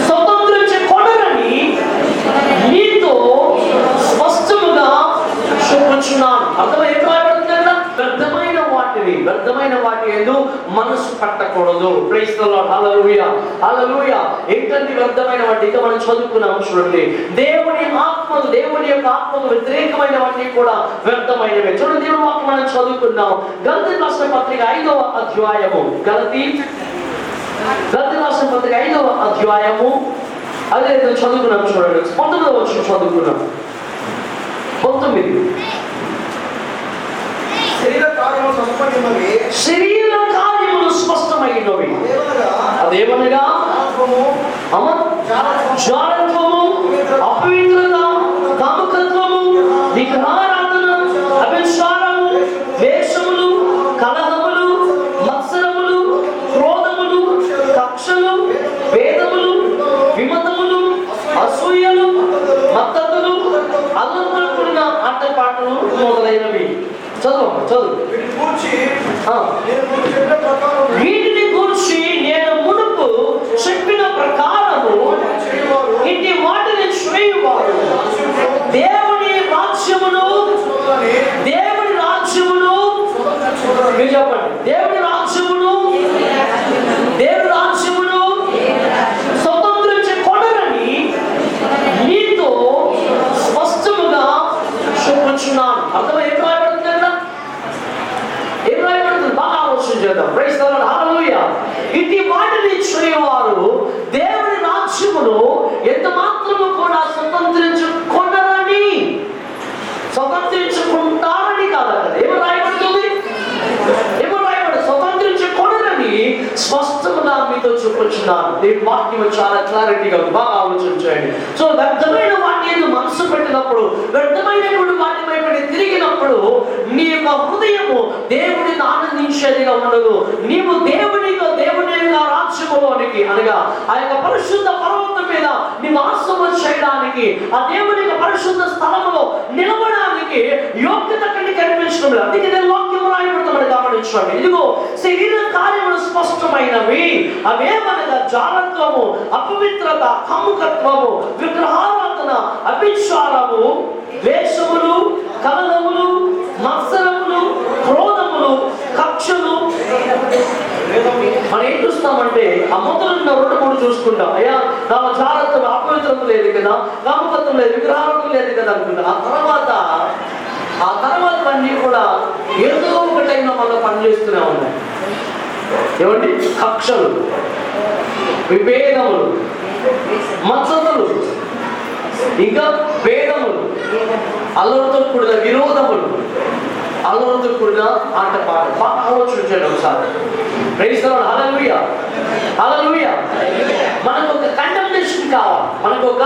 స్వతంత్రించి కొనరని నీతో స్పష్టముగా చూపించున్నాను. అర్థమై వ్యర్థమైన వాటి యందు మనసు పట్టకూడదు. Praise the lord. హల్లెలూయా, హల్లెలూయా. ఏంటంటే వ్యర్థమైన వాటి, ఇంకా మనం చదువుకున్నాం చూడండి, దేవుని యొక్క ఆత్మకు వ్యతిరేకమైనవన్నీ కూడా వ్యర్థమైనవే. చూడండి, దేవుని వాక్యం మనం చదువుకున్నాం. గలతీ రాసిన పత్రిక 5వ అధ్యాయము, గలతీ రాసిన పత్రిక 5వ అధ్యాయము, అదే చదువుకున్నాం చూడండి. 19వ వచనం చదువుకున్నాం. 19. శరీర కార్యములు స్పష్టమైనవి. అదేమనగా జారత్వము, అపవిత్రత, కాముకత్వము, విగ్రహారాధన, అభిచారము, ద్వేషములు, కలహములు, మత్సరములు, క్రోధములు, కక్షలు, భేదములు, విమతములు, అసూయలు, మత్తతులు, అల్లములు కూడిన ఆటపాటలు మొదలైనవి. చదువు. వీటిని గూర్చి నేను మునుపు చెప్పిన ప్రకారము ఇట్టి వాటిని చేయువారు దేవుని రాజ్యమును మీరు చెప్పండి, దేవుని రాజ్యమును స్వతంత్రించి కొనరని నీతో స్పష్టముగా చూపించున్నాను. అర్థమై బాగా ఆలోచన చేద్దాం. Praise the lord. హల్లెలూయా. ఇట్టి వాటిని చేయువారు దేవుని రాజ్యమును ఎంత మాత్రము కూడా స్వతంత్రించుకుంటారని కాదట. ఏమో రాయబడుతుంది, స్వతంత్రించుకొనరని స్పష్టంగా మీతో చూపించున్నాను. దీని వాక్యం చాలా క్లారిటీగా బాగా ఆలోచించండి. సో వ్యర్థమైన వాటిని మనసు పెట్టినప్పుడు, వ్యర్థమైనటువంటి వాటి వైపు తిరిగినప్పుడు నీ యొక్క హృదయము దేవుడిని ఆనందించేదిగా ఉండదు. నీవు దేవుని రాజ్యములోనికి, అనగా ఆ యొక్క పరిశుద్ధ పర్వతం మీద నివాసము చేయడానికి, ఆ దేవుని యొక్క పరిశుద్ధ స్థలములో నిలబడడానికి యోగ్యత కనిపించడం లేదు. అందుకే నేను వాక్యము రాయబడుతున్నాడు గమనించండి. ఇదిగో శరీర కార్యములు స్పష్టమైనవి. అవేమనగా జారత్వము, అపవిత్రత, కాముకత్వము, విగ్రహారాధన, అభిచారము, ద్వేషములు, కలహములు, మత్సరములు, క్రోధములు, కక్షలు. మనం ఏం చూస్తామంటే ఆ మొదలు 2-3 చూసుకుంటాం. అయ్యా నాకు జాగ్రత్త, అపవిత్రత లేదు కదా, కాముకత్వం లేదు, విగ్రహారాధన లేదు కదా అనుకుంటా. ఆ తర్వాత అన్నీ కూడా ఏదో ఒక టైంలో మనం పనిచేస్తూనే ఉన్నాయి. ఏమండి? కక్షలు, విభేదములు, మత్సతులు, ఇంకా భేదములు, అల్లరితో కూడిన విరోధములు, అల్లరితో కూడిన ఆటపాట. బాగా ఆలోచించండి ఒకసారి. Praise the lord. హల్లెలూయా, హల్లెలూయా. మనకు ఒక కండమ్నేషన్ కావాలి, మనకు ఒక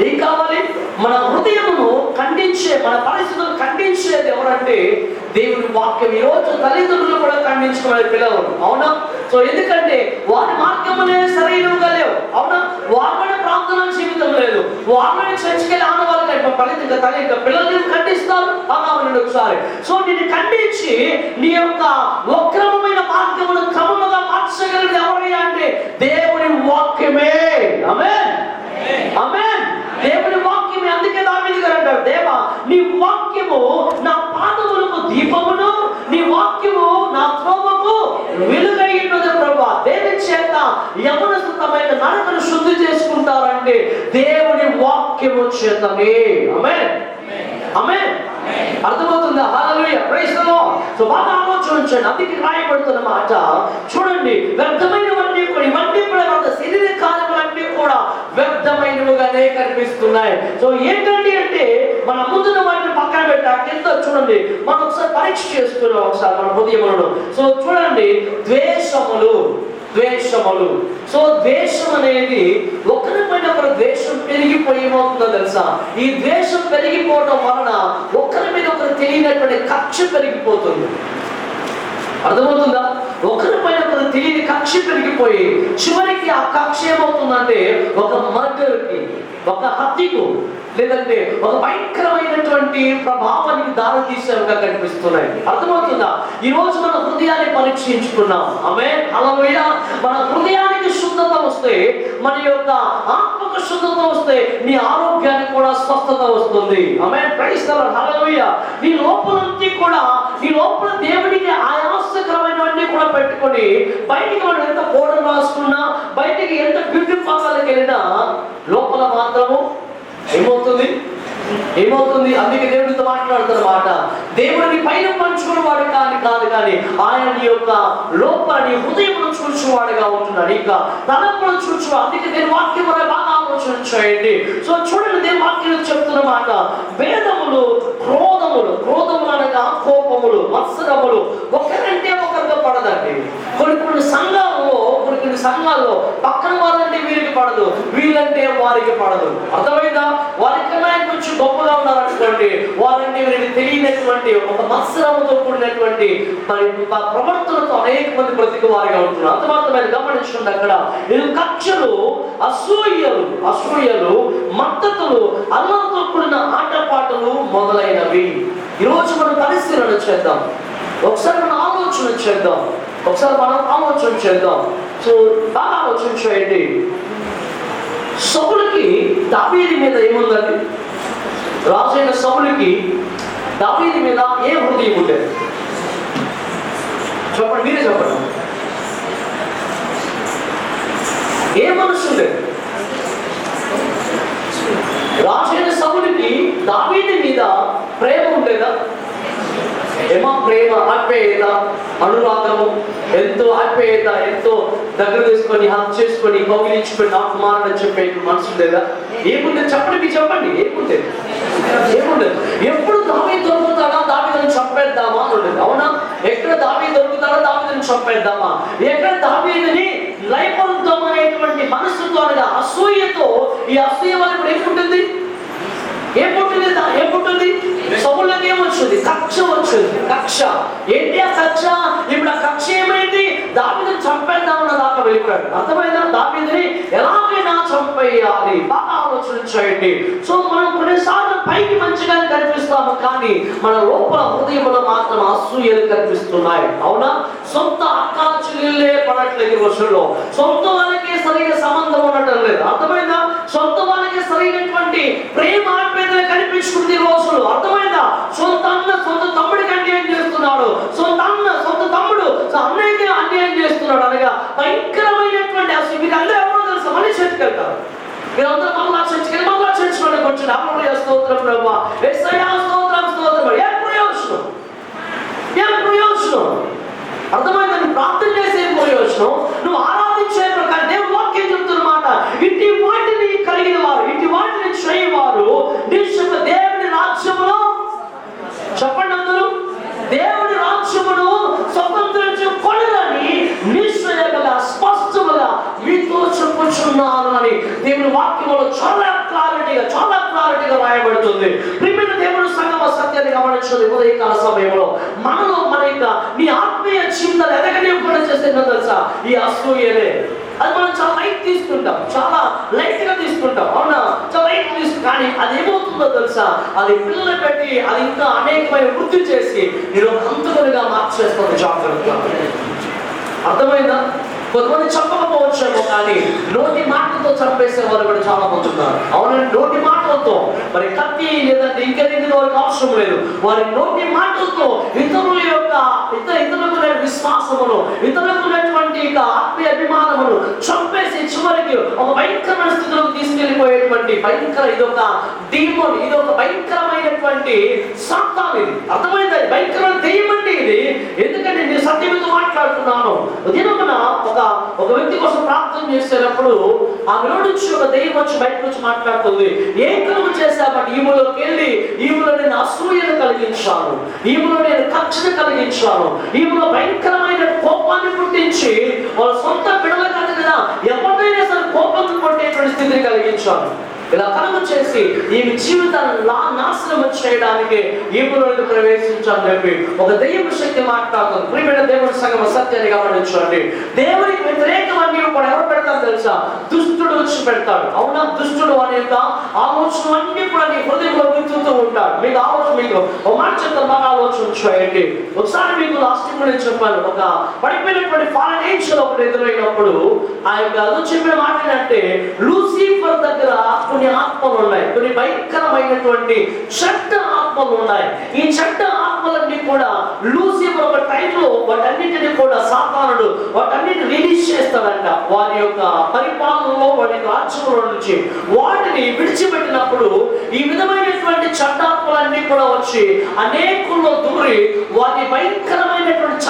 ఏం కావాలి? మన హృదయమును ఖండించే, మన పరిస్థితులు ఖండించేది ఎవరంటే దేవుని వాక్యం. ఈ రోజు తల్లిదండ్రులు కూడా ఖండించుకునే పిల్లలు, అవునా? సో ఎందుకంటే వారి మార్గములే సరైనవిగా లేవు, అవునా? వారిని ప్రార్థన జీవితం లేదు, వారిని చర్చకెళ్ళి ఆడవాళ్ళు పిల్లల్ని ఖండిస్తారు. అవునండి ఒకసారి. సో నిన్ను ఖండించి నీ యొక్క వక్రమైన మార్గమును క్రమముగా మార్చగలిగిన ఎవరైనా అంటే దేవుని వాక్యమే. ఆమేన్, ఆమేన్. దేవుని వాక్యమే. అందుకే దావీదు గారు అంటారు, దేవా నీ వాక్యము నా పాదములకు దీపమును, నీ వాక్యము నా త్రోవకు వెలుగై ఉన్నది ప్రభువా. దేని చేత యవనస్తుతమైన నడకను శుద్ధి చేసుకుంటారంటే దేవుని వాక్యము చేతనే. ఆమేన్, ఆమేన్. అర్థమవుతుందా? హల్లెలూయా, ప్రైజ్ ది లార్డ్. సో బాగా ఆలోచించండి. అందుకే రాయబడుతున్న మాట చూడండి, వ్యర్థమైనవన్నీ కూడా, ఇవన్నీ కూడా మన శరీర కార్యములన్నీ కూడా వ్యర్థమైనవిగానే కనిపిస్తున్నాయి. సో ఏంటండి అంటే మన ముందున్న వాటిని పక్కన పెట్టా కింద చూడండి, మనం ఒకసారి పరీక్ష చేసుకున్నాం ఒకసారి మన హృదయములను. సో చూడండి, ద్వేషములు, ద్వేషములు. సో ద్వేషం అనేది ఒకరిపైన ఒకరు ద్వేషం పెరిగిపోయి ఏమవుతుందో తెలుసా? ఈ ద్వేషం పెరిగిపోవడం వలన ఒకరి మీద ఒకరు తెలియనటువంటి కక్ష పెరిగిపోతుంది. అర్థమవుతుందా? ఒకరిపైన ఒకరు తెలియని కక్ష పెరిగిపోయి చివరికి ఆ కక్ష ఏమవుతుందంటే ఒక మర్డర్కి, ఒక హత్యకు, లేదంటే ఒక భయంకరమైనటువంటి ప్రభావానికి దారి తీసేవిగా కనిపిస్తున్నాయి. అర్థమవుతుందా? ఈ రోజు మన హృదయాన్ని పరీక్షించుకున్నాం. ఆమేన్, హల్లెలూయా. మన హృదయానికి శుద్ధత వస్తే, మన యొక్క ఆత్మకు శుద్ధత వస్తే నీ ఆరోగ్యానికి కూడా స్వస్థత వస్తుంది. ఆమేన్, ప్రైజ్ ది లార్డ్, హల్లెలూయా. నీ లోపలంతా కూడా, నీ లోపల దేవుడికి ఆయాసకరమైనవన్నీ కూడా పెట్టుకొని బయటికి మనం ఎంత పౌడర్ రాసుకున్నా, బయటికి ఎంత బ్యూటీ పార్లర్కి వెళ్ళినా లోపల మాత్రము ఏమవుతుంది? అందుకే దేవుడితో మాట్లాడుతున్నమాట, దేవుడిని పైన పంచుకున్న వాడు కాదు కానీ ఆయన నీ యొక్క లోపల నీ హృదయమును చూచువాడుగా ఉంటున్నాడు. ఇంకా తలంపులను చూచువాడు. అందుకే నేను వాక్యం బాగా ఆలోచన చేయండి. సో చూడండి, నేను వాక్యం చెప్తున్న మాట, భేదములు, క్రోధములు అనగా కోపములు, మత్సరములు ఒకరంటే ఒకరితో పడదండి. కొన్ని సంఘాల్లో పక్కన వాళ్ళంటే వీరికి పడదు, వీళ్ళంటే వారికి పడదు. అర్థమైందా? వారికన్నా కొంచెం గొప్పగా ఉన్నారనుకోండి, వారంటే వీరికి తెలియనటువంటి ఒక మత్సరముతో కూడినటువంటి మరి ప్రవర్తనతో అనేక మంది బ్రతికి వారిగా ఉంటున్నారు. అంత మాత్రమే గమనించండి. అక్కడ నేను కక్షలు, అసూయలు, మద్దతులు, అల్లంతో కూడిన ఆటపాటలు మొదలైనవి. ఈరోజు మనం పరిశీలన చేద్దాం. ఒకసారి మనం ఆలోచన చేద్దాం. సో బాగా ఆలోచన చేయండి. సౌలుకి దావీదు మీద ఏముందండి? రాజైన సౌలుకి దావీదు మీద ఏ హృదయం ఉండేది? చెప్పండి, మీరే చెప్పండి. ఏ మనసు ఉండేది? రాజైన సౌలుకి దావీదు మీద ప్రేమ ఉండేదా? ఏమా ప్రేమ, ఆప్యాయత, అనురాగము, ఎంతో ఆప్యాయత, ఎంతో దగ్గర తీసుకొని హక్ చేసుకొని కౌగిలించుకొని నా కుమారుడు చెప్పే మనసు లేదా? ఏముండేది? చెప్పండి. ఏముండేది? ఎప్పుడు దావీదు దొరుకుతాడా, దావీదుని చంపేద్దామా అని ఉండేది, అవునా? ఎక్కడ దావీదు దొరుకుతాడా, దావీదుని చంపేద్దామా, ఎక్కడ దావీదుని లైపరుద్దాం అనేటువంటి మనసుతో అనగా అసూయతో. ఈ అసూయ వల్ల ఇప్పుడు ఏముంటుంది? ఏముంటుంది? సౌలుకి ఏమొచ్చింది? కక్ష వచ్చింది. కక్ష ఏంటి? ఆ కక్ష. ఇప్పుడు ఆ కక్ష ఏమైంది? దావీదుని చంపేద్దామన్న దాకా వెళ్ళిపోయాడు. అర్థమైందా? దావీదుని ఎలాగైనా చంపేయాలి. బాగా ఆలోచన చేయండి. సో మనం కొన్నిసార్లు పైకి మంచిగా కనిపిస్తాము, కానీ మన లోపల హృదయంలో మాత్రం అసూయలు కనిపిస్తున్నాయి, అవునా? సొంత అక్క చెల్లెళ్ళే పడట్లేదు రోజుల్లో. సొంత వాళ్ళకి సరైన సంబంధం ఉండటం లేదు. అర్థమైందా? సొంత వాళ్ళకి సరైనటువంటి ప్రేమ కనిపిస్తుంది రోజులు. అర్థమైందా? సొంత అన్న సొంత తమ్ముడికి అన్యాయం చేస్తున్నాడు, సొంత తమ్ముడు అన్నయ్యకి అన్యాయం చేస్తున్నాడు అనగా భయంకరమైనటువంటి అసలు. మీకు అందరూ ఎవరో తెలుసా? మళ్ళీ చర్చకి వెళ్తారు. మీరందరూ మళ్ళా చర్చలోకి వచ్చిన అమ్మయ్య స్తోత్రం, ప్రభా యేసయ్యా స్తోత్రం. ఏం ప్రయోజనం? అర్థమైందా? నువ్వు ప్రార్థన చేసే ప్రయోజనం, నువ్వు ఆరాధించే ప్రకారం దేవుడు వాక్యం చెప్తున్నమాట. ఇట్టి వాటిని కలిగిన వారు, ఇట్టి వాటిని చేయవారు దేవుని రాజ్యములో, చెప్పండి అందరూ, దేవుని రాజ్యమును స్వతంత్రించుకొనని స్పష్టముగా మీతో చెప్పుచున్నాను అని దేవుని వాక్యంలో చాలా క్లారిటీ క్లారిటీగా రాయబడుతుంది. ప్రియమైన దేవుడు సంగమ సత్యాన్ని గమనించుకుని ఉదయకాల సమయంలో మనలో మన యొక్క నీ ఆత్మీయ జీవితాలు ఎదగనివ్వకుండా చేసేది తెలుసా? ఈ అసూయలే. అది మనం చాలా లైట్ తీసుకుంటాం, చాలా లైట్ గా తీసుకుంటాం, అవునా? చాలా లైట్ తీసుకుంటాం. కానీ అది ఏమవుతుందో తెలుసా? అది పిల్లలు పెట్టి అది ఇంకా అనేకమైన వృద్ధి చేసి నేను అంతకులుగా మార్చేస్తాను. జాగ్రత్తగా అర్థమైందా? కొంతమంది చంపకపోవచ్చేమో, కానీ నోటి మాటలతో చంపేసే వాళ్ళు కూడా చాలా మంది ఉన్నారు. అవునండి, నోటి మాటలతో. మరి కత్తి లేదంటే ఇంకేది వారికి అవసరం లేదు. వారి నోటి మాటలతో ఇతరుల యొక్క ఇతరులకు విశ్వాసమును, ఇతరులకు ఆత్మీయ అభిమానమును చంపేసి చివరికి ఒక భయంకరమైన స్థితిలోకి తీసుకెళ్లిపోయేటువంటి భయంకర ఇదొక డీమోన్, ఇదొక భయంకరమైనటువంటి సాతాను. ఇది అర్థమైంది? భయంకరమైన దెయ్యం అండి ఇది. ఎందుకంటే నేను సత్యంతో మాట్లాడుతున్నాను. దినమున ఒక వ్యక్తి కోసం ప్రార్థన చేసేటప్పుడు ఆమెలో నుంచి ఒక దెయ్యం వచ్చి బయట నుంచి మాట్లాడుతుంది. ఏ కలుగు చేశామంటే ఈమెలోకి వెళ్ళి ఈమెలో నేను అసూయను కలిగించాను, ఈమెలో నేను కక్షను కలిగించాను, ఈమెలో భయంకరమైన కోపాన్ని పుట్టించి వాళ్ళ సొంత బిడ్డలు కాదు కదా, ఎవరినైనా సరే కోపం కొట్టేటువంటి స్థితిని కలిగించాను. ఇలా కలుగు చేసి ఈమె జీవితాన్ని నాశనం చేయడానికి ఈమెలోకి ప్రవేశించాలని చెప్పి ఒక దెయ్యం శక్తి మాట్లాడుతుంది. ప్రియమైన దేవుడి సంగమ సత్యాన్ని గమనించండి. దేవునికి వ్యతిరేకమని కూడా ఎవరు పెడతారు తెలుసా? దుష్టుడు వచ్చి పెడతాడు. అవునా? దుష్టుడు అనే ఆలోచన అన్ని కూడా నీ హృదయంలో గుర్తుతూ ఉంటాడు. మీకు ఆలోచన, మీకు ఒక మాట చెప్తాను, బాగా ఆలోచన చేయండి. ఒకసారి మీకు లాస్ట్ నేను చెప్పాను, ఒక పడిపోయినటువంటి ఫారెన్ ఏంజెల్ ఒకటి ఎదురైనప్పుడు ఆ యొక్క అది చెప్పిన మాట ఏంటంటే, లూసిఫర్ దగ్గర కొన్ని ఆత్మలు ఉన్నాయి, కొన్ని భయంకరమైనటువంటి చెడ్డ ఆత్మలు ఉన్నాయి. ఈ చెడ్డ ఆత్మలన్నీ కూడా లూసిఫర్ ఒక టైంలో వాటన్నిటిని కూడా సాతానుడు వాటన్నిటిని రిలీజ్ చేస్తాడంట. వారి యొక్క పరిపాలనలో, వారి రాజ్యంలో నుంచి వాటిని విడిచిపెట్టినప్పుడు ఈ విధమైనటువంటి చెడ్డాత్మలన్నీ కూడా వచ్చి అనేకుల్లో దూరి వారి భయంకరమైనటువంటి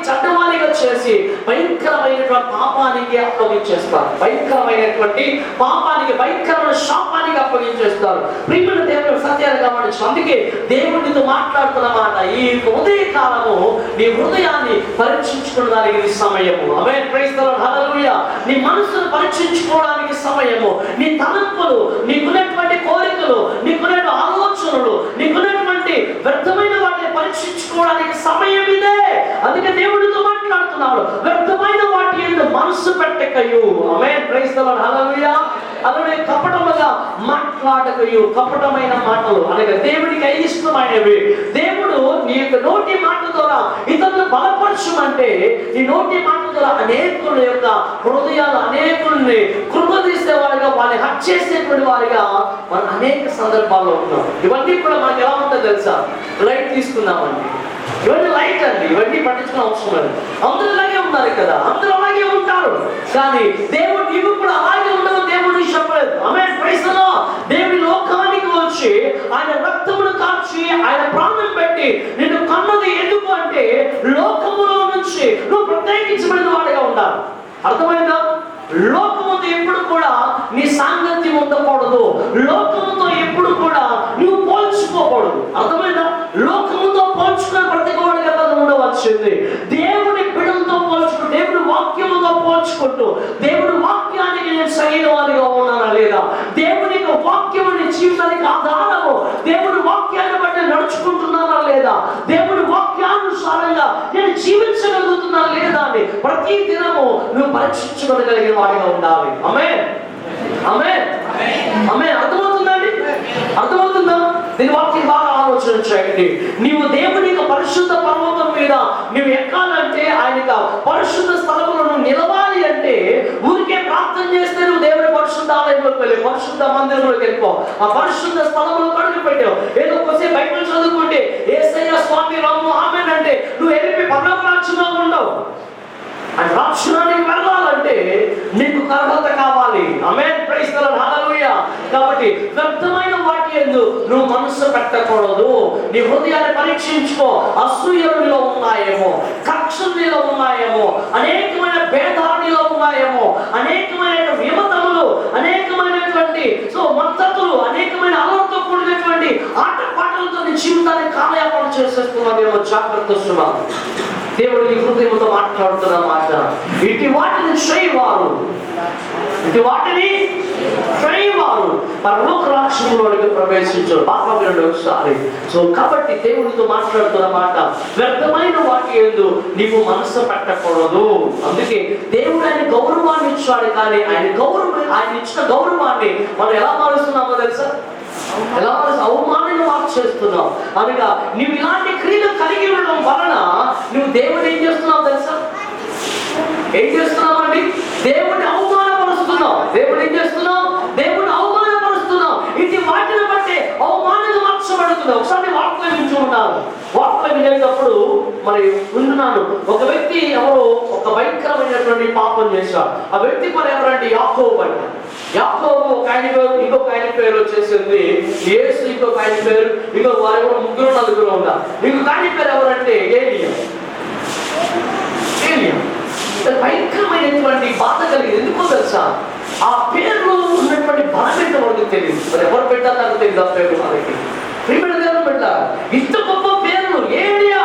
చెడ్డవాణిగా చేసి భయంకరమైనటువంటి పాపానికి అప్పగించేస్తారు. భయంకరమైనటువంటి పాపానికి, భయంకరమైన శాపానికి అప్పగించేస్తారు. ప్రియమైన దేవుని సత్యాన్ని గమనించు. అందుకే దేవుడితో మాట్లాడుతున్న మాట, ఈ ఉదయ కాలము నీ హృదయాన్ని పరీక్షించుకోవడానికి ఇది సమయము. ఆమేన్, ప్రైజ్ ది లార్డ్, హల్లెలూయా. నీ మనసును పరీక్షించుకోవడానికి సమయము. నీ తలంపులు, నీకున్నటువంటి కోరికలు, నీకున్న ఆలోచనలు, నీకున్నటువంటి వ్యర్థమైన వాటిని పరీక్షించుకోవడానికి సమయం ఇదే. అందుకే దేవుడితో మాట్లాడుతున్నాడు, వ్యర్థమైన వాటి యందు మనసు పెట్టకయు. ఆమేన్, ప్రైజ్ ది లార్డ్, హల్లెలూయా. అలానే కపటముగా మాట్లాడకయు. కపటమైన మాటలు అనగా దేవుడికి అయిష్టమైనవి. దేవుడు నీ యొక్క నోటి మాట ద్వారా ఇతరులను బలపరచమంటే ఈ నోటి మాట ద్వారా అనేకుల యొక్క హృదయాలు, అనేకుల్ని కృంగదీసేవారిగా, వాళ్ళని హత్య చేసేటువంటి వారిగా మనం అనేక సందర్భాల్లో ఉన్నాం. ఇవన్నీ కూడా మనకి ఎలా ఉంటుందో తెలుసా? లైట్ తీసుకుందామండి, ఇవన్నీ లైట్ అండి, ఇవన్నీ పట్టించుకునే అవసరం లేదు. అందరూ అలాగే ఉన్నారు కదా, అందరూ అలాగే ఉంటారు. కానీ దేవుడు నీవు కూడా అలాగే ఉండవు దేవుడు చెప్పలేదు. ఆమేన్, ప్రైజ్ ది లార్డ్. దేవుడి లోకానికి వచ్చి ఆయన రక్తమును కార్చి ఆయన ప్రాణం పెట్టి నిన్ను కన్నది ఎందుకు అంటే లోకములో నుంచి నువ్వు ప్రత్యేకించబడిన వాడిగా ఉండాలి. అర్థమైందా? లోకముతో ఎప్పుడు కూడా నీ సాంగత్యం ఉండకూడదు. లోకముతో ఎప్పుడు కూడా నువ్వు పోల్చుకోకూడదు. అర్థమైందా? లోకముతో పోల్చుకునే ప్రతివాడిగా ఉండవచ్చింది. దేవుని బిడ్డలతో పోల్చుకుంటూ, దేవుడి వాక్యముతో పోల్చుకుంటూ, దేవుడి వాక్యానికి నేను సరైన వారిగా ఉన్నానా లేదా, దేవుని యొక్క వాక్యము నీ జీవితానికి ఆధారము, దేవుడి వాక్యాన్ని బట్టి నడుచుకుంటున్నానా లేదా, దేవుడి వాక్యానుసారంగా నేను జీవించగలుగుతున్నా లేదా అని ప్రతి దినము నువ్వు పరీక్షించుకోగలిగిన వాడిగా ఉండాలి. ఆమేన్, ఆమేన్, ఆమేన్. అర్థమవుతుందండి? అర్థమవుతుందా? దీని వాక్యం బాగా ఆలోచన చేయండి. నీవు దేవుని యొక్క పరిశుద్ధ పర్వతం మీద నువ్వు ఎక్కాలంటే, ఆయన యొక్క పరిశుద్ధ స్థలములను నిలవాలి అంటే ఊరికే ప్రార్థన చేస్తే నువ్వు దేవుని పరిశుద్ధ ఆలయంలోకి వెళ్ళి పరిశుద్ధ మందిరంలోకి వెళ్ళిపో. ఆ పరిశుద్ధ స్థలములో కడుగు పెట్టావు. ఏదో కొద్దిసేపు బైబిల్ చదువుకుంటే యేసయ్య స్వామి రాము ఆమేన్ అంటే నువ్వు వెళ్ళి పరలోక రాజ్యంలో ఉండవు. ఆ రాజ్యానికి వెళ్ళాలంటే నీకు అర్హత కావాలి. ఆమేన్, ప్రైజ్ ది లార్డ్, హల్లెలూయా. కాబట్టి వ్యర్థమైన వాటి యందు నువ్వు మనసు పెట్టకూడదు. నీ హృదయాన్ని పరీక్షించుకో. అసూయలు నీలో ఉన్నాయేమో, కక్షలు నీలో ఉన్నాయేమో, అనేకమైన భేదాలు నీలో ఉన్నాయేమో, అనేకమైన విమతములు, అనేకమైనటువంటి మద్దతులు, అనేకమైన అలవాటుతో కూడినటువంటి ఆటపాటలతో నీ జీవితాన్ని కాలయాపన చేసేస్తున్నావేమో. జాగ్రత్త సుమా. దేవుడు నీ హృదయంతో మాట్లాడుతున్న మాట, ఇటు వాటిని చేయవారు, ఇటు వాటిని వారు పరలోక రాజ్యంలోకి ప్రవేశించారు. బాగా వినండి ఒకసారి. సో కాబట్టి దేవునితో మాట్లాడుతున్న మాట, వ్యర్థమైన వాటి యందు నీవు మనసు పెట్టకూడదు. అందుకే దేవుడు ఆయన గౌరవాన్ని ఇచ్చాడు, కానీ ఆయన ఇచ్చిన గౌరవాన్ని మనం ఎలా మారుస్తున్నామో తెలుసా? ఎలా అవమానంగా మార్చేస్తున్నావు. అనగా నువ్వు ఇలాంటి క్రియలు కలిగి ఉండడం వలన నువ్వు దేవుడు ఏం చేస్తున్నావు తెలుసా? ఏం చేస్తున్నావు అండి? దేవుడిని అవమానపరుస్తున్నావు. దేవుడు ఏం చేస్తున్నావు? దేవుడిని అవమానపరుస్తున్నావు. ఇది వాటిని బట్టే అవమానంగా మార్చబడుతున్నావు. ఒకసారి వార్తలు వింటున్నాను. వార్తలు వినేటప్పుడు మరి వింటున్నాను, ఒక వ్యక్తి ఎవరో ఒక భయంకరమైనటువంటి పాపం చేశాడు. ఆ వ్యక్తి మరి ఎవరంటే యాకోబు అంట. యాకోబు ఒక ఆయన పేరు, ఇంకొక ఆయన పేరు వచ్చేసింది యేసు, ఇంకొక ఆయన పేరు, ఇంకొక వారు ముగ్గురు నలుగురు ఉన్నారు. ఇంకొక ఆయన పేరు ఎవరంటే ఏలియా. భయంకరమైనటువంటి బాధ కలిగింది. ఎందుకో తెలుసా? ఆ పేరులో ఉన్నటువంటి బలం ఏంటో మనకు తెలియదు. మరి ఎవరు పెట్టారు నాకు తెలియదు ఆ పేరు. మనకి ప్రియమైన పెట్టారు ఇంత గొప్ప పేర్లు ఏలియా.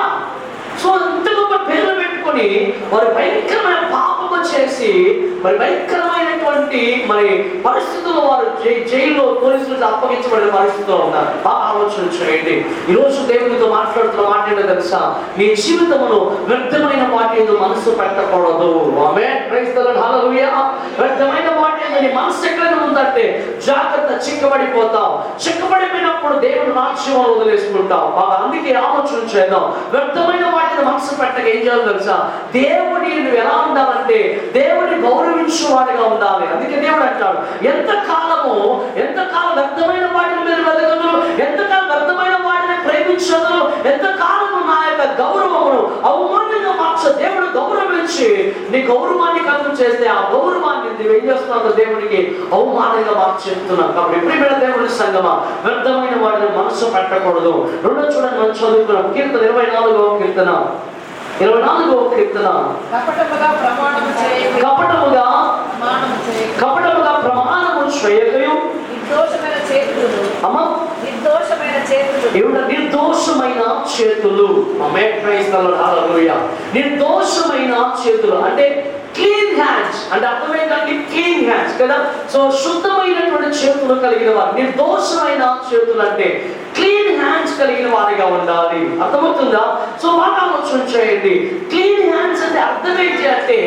సో ఇంత గొప్ప పేర్లు పెట్టుకొని వారు భయంకరమైన పాపము చేసి మరి భయంకరమైనటువంటి మరి పరిస్థితుల్లో వారు జైల్లో పోలీసులకు అప్పగించబడిన పరిస్థితుల్లో ఉన్నారు. బాగా ఆలోచన చేయండి. ఈరోజు దేవునితో మాట్లాడుతున్న మాట ఏంటో తెలుసా? నీ జీవితంలో వ్యర్థమైన వాటి మీద మనసు పెట్టకూడదు. ఆమేన్. Praise the lord. హల్లెలూయా. వ్యర్థమైన వాటి మీద నీ మనసు ఎక్కడైనా ఉందంటే జాగ్రత్త, చిక్కబడిపోతావు. చిక్కబడిపోయినప్పుడు దేవుని రాజ్యంలో వదిలేసుకుంటావు. బాగా అందుకే ఆలోచన చేద్దాం. వ్యర్థమైన వాటిని మనసు పెట్టక ఏం చేయాలి తెలుసా? దేవుని నువ్వు ఎలా ఉండాలంటే దేవుని గౌరవించేవాడిగా ఉండాలి. అందుకే దేవుడు అంటాడు, ఎంతకాలం వ్యర్థమైన వాటిని మీరు వెతకదు, ఎంతకాలం వ్యర్థమైన వాటిని ప్రేమించదు, ఎంతకాలము నా యొక్క గౌరవమును అవమానంగా మార్చ దేవుడు గౌరవించి నీ గౌరవాన్ని కలుగు చేస్తే ఆ గౌరవాన్ని నువ్వు ఏం చేస్తున్నావు? దేవుడికి అవమానంగా మార్చేస్తున్నావు. కాబట్టి ప్రియమైన దేవుని సంగమా, వ్యర్థమైన వాటిని మనసు పెట్టకూడదు. రెండో చూడండి, మనం చదువుకున్నాం కీర్తన 24వ కీర్తన. కపటముగా ప్రమాణము చేయకయు నిర్దోషమైన చేతులు. నిర్దోషమైన చేతులు అంటే క్లీన్ హ్యాండ్స్ అంటే అర్థమైందండి. క్లీన్ హ్యాండ్స్ కదా. సో శుద్ధమైనటువంటి చేతులు కలిగిన వారు. నిర్దోషమైన చేతులు అంటే క్లీన్ హ్యాండ్స్ కలిగిన వారిగా ఉండాలి. అర్థమవుతుందా? సో బాగా ఆలోచన చేయండి. క్లీన్ హ్యాండ్స్ అంటే అర్థం ఏంటి అంటే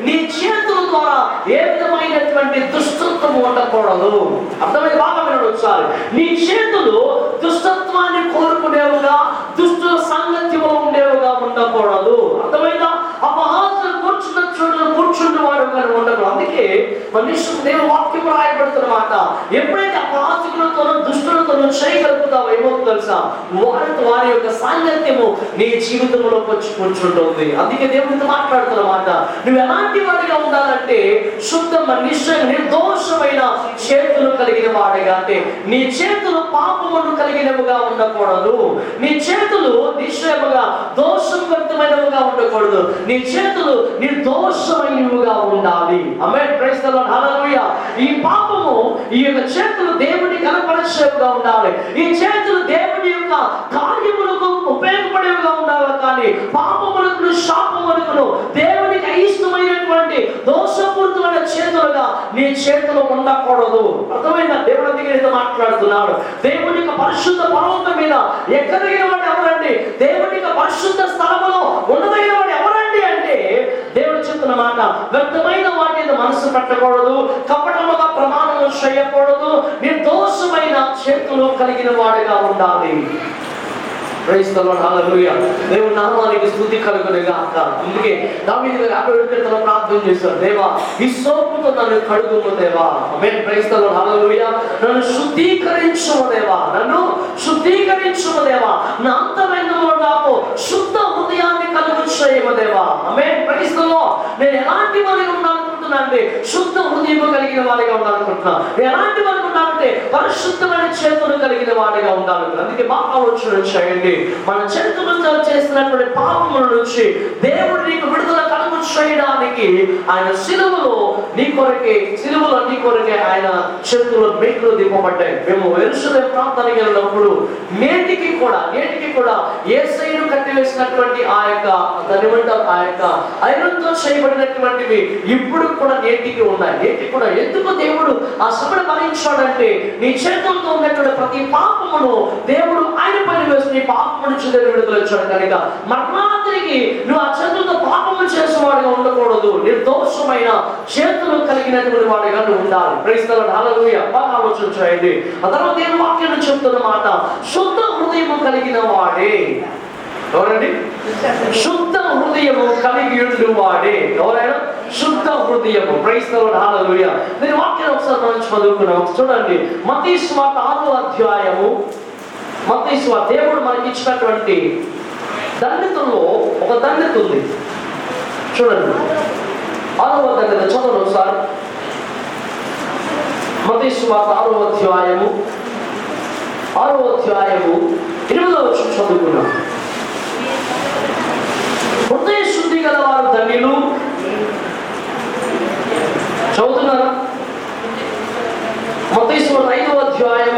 నీ చేతుల ద్వారా ఏ విధమైనటువంటి దుష్టత్వం ఉండకూడదు. అర్థమైంది? బాగా వినండి ఒకసారి. నీ చేతులు దుష్టత్వాన్ని కోరుకునేవుగా, దుష్టుల సాంగత్యంలో ఉండేవుగా ఉండకూడదు. అర్థమైందా? అపహాస్యం కూర్చున్న వాడు ఉండకూడదు. అందుకే మనుషులు దేవుని వాక్యం రాయబడుతున్నమాట. ఎప్పుడైతే అపహాస్యులతోనూ దుష్టులతోనూ చేయగలుగుతావో ఏమవుతుంది తెలుసా? వారి యొక్క సాంగత్యము నీ జీవితంలో వచ్చి కూర్చుంటుంది. అందుకే దేవునితో మాట్లాడుతున్నమాట. నువ్వు ఎలాంటి వాడిగా ఉండాలంటే శుద్ధమైన నిర్దోషమైన చేతులు కలిగిన వాడిగా. అంటే నీ చేతులు పాపమును కలిగినవిగా ఉండకూడదు. నీ చేతులు నిశ్చయముగా దోషభరితమైనవిగా ఉండకూడదు. నీ చేతులు నిర్దోషమైనవిగా ఉండాలి. ఆమేన్. Praise the lord. హల్లెలూయా. ఈ పాపము ఈ యొక్క చేతులు దేవుని కనపరిచేవిగా ఉండాలి. ఈ చేతులు దేవుని యొక్క కార్యములకు ఉపయోగపడేవిగా ఉండాలి. కానీ పాపములకు, శాపములకు, దేవునికి అయిష్టమైనటువంటి దోషపూరితమైన చేతులుగా నీ చేతులు ఉండకూడదు. అర్థమైందా? దేవుడి దగ్గర మాట్లాడుతున్నాడు. దేవుని యొక్క పరిశుద్ధ పర్వతం మీద ఎక్కదగిన వాడు ఎవరండి? దేవుని యొక్క పరిశుద్ధ స్థలములో ఉండదగిన వాడు ఎవరండి అంటే దేవుడు చెప్తున్న మాట, వ్యర్థమైన వాటి మీద మనసు పెట్టకూడదు, కపటముగా ప్రమాణము చేయకూడదు, నిర్దోషమైన చేతులు కలిగిన వాడిగా ఉండాలి. Praise the lord. హల్లెలూయా. దేవుని నామానికి స్తుతి కలుగును గాక. అందుకే దావీదు గారు 51 ప్రార్థన చేశారు, దేవా ఈ సోపుతో నన్ను కడుగుము దేవా. ఆమేన్. Praise the lord. హల్లెలూయా. నన్ను శుద్ధీకరించుము దేవా, నన్ను శుద్ధీకరించుము దేవా, నా అంతరంగంలో నాకు శుద్ధ హృదయాన్ని కలుగు చేయము దేవా. ఆమేన్. Praise the Lord. నేను ఎలాంటి వాడిగా ఉండాలనుకుంటున్నానంటే శుద్ధ హృదయం కలిగిన వాడిగా ఉండాలనుకుంటున్నా. నేను ఎలాంటి వాడిగా ఉండాలంటే పరిశుద్ధమైన చేతులు కలిగిన వాడిగా ఉండాలనుకుంటున్నా. అందుకే బాగా ఆలోచన చేయండి. మన చేతులతో చేస్తున్నటువంటి పాపముల నుంచి దేవుడు నీకు విడుదల కలుగు చేయడానికి ఆయన సిలువలో నీ కొరకే ఆయన చేతుల్లో మేకులు దింపబడ్డాయి. మేము యెరూషలేము ప్రాంతానికి వెళ్ళినప్పుడు నేటికి కూడా యేసయ్యను కట్టివేసినటువంటి ఆ యొక్క ఐరన్తో చేయబడినటువంటివి ఇప్పుడు కూడా నేటికి ఉన్నాయి, నేటికి కూడా. ఎందుకు దేవుడు ఆ శ్రమను భరించాడంటే నీ చేతులతో ఉన్నటువంటి ప్రతి పాపమును దేవుడు ఆయన పని వేసి నీ పాపము నుంచి విడుదల వచ్చాడు కనుక మరణానికి నువ్వు ఆ చేతులతో పాపము చేసేవాడిగా ఉండకూడదు. నిర్దోషమైన చేతులు కలిగినటువంటి వాడిగా నువ్వు ఉండాలి. ప్రైజ్ ది లార్డ్, హల్లెలూయా. బాగా ఆలోచన చేయండి. ఆ తర్వాత దేవుని వాక్యం చెప్తున్న మాట, శుద్ధ హృదయము కలిగిన వాడే. ఎవరండి? శుద్ధ హృదయము కలిగి ఉండు వాడే. ఎవరైనా? శుద్ధ హృదయము. ప్రైజ్ ది లార్డ్, హల్లెలూయా. నేను వాక్యం ఒకసారి మనం చదువుకున్నాం. చూడండి, మత్తయి సువార్త 6వ అధ్యాయము. మత్తయి సువార్త, దేవుడు మనకి ఇచ్చినటువంటి ధన్యతలో ఒక ధన్యత ఉంది. చూడండి, 6వ ధన్యత చదవండి ఒకసారి. మత్తయి సువార్త 6వ అధ్యాయము 8వ వచనం చదువుకున్నాం. హృదయ శుద్ధి గల వారు ధన్యులు. చదువుతున్నారా? మత్తయి సువార్త 5వ అధ్యాయం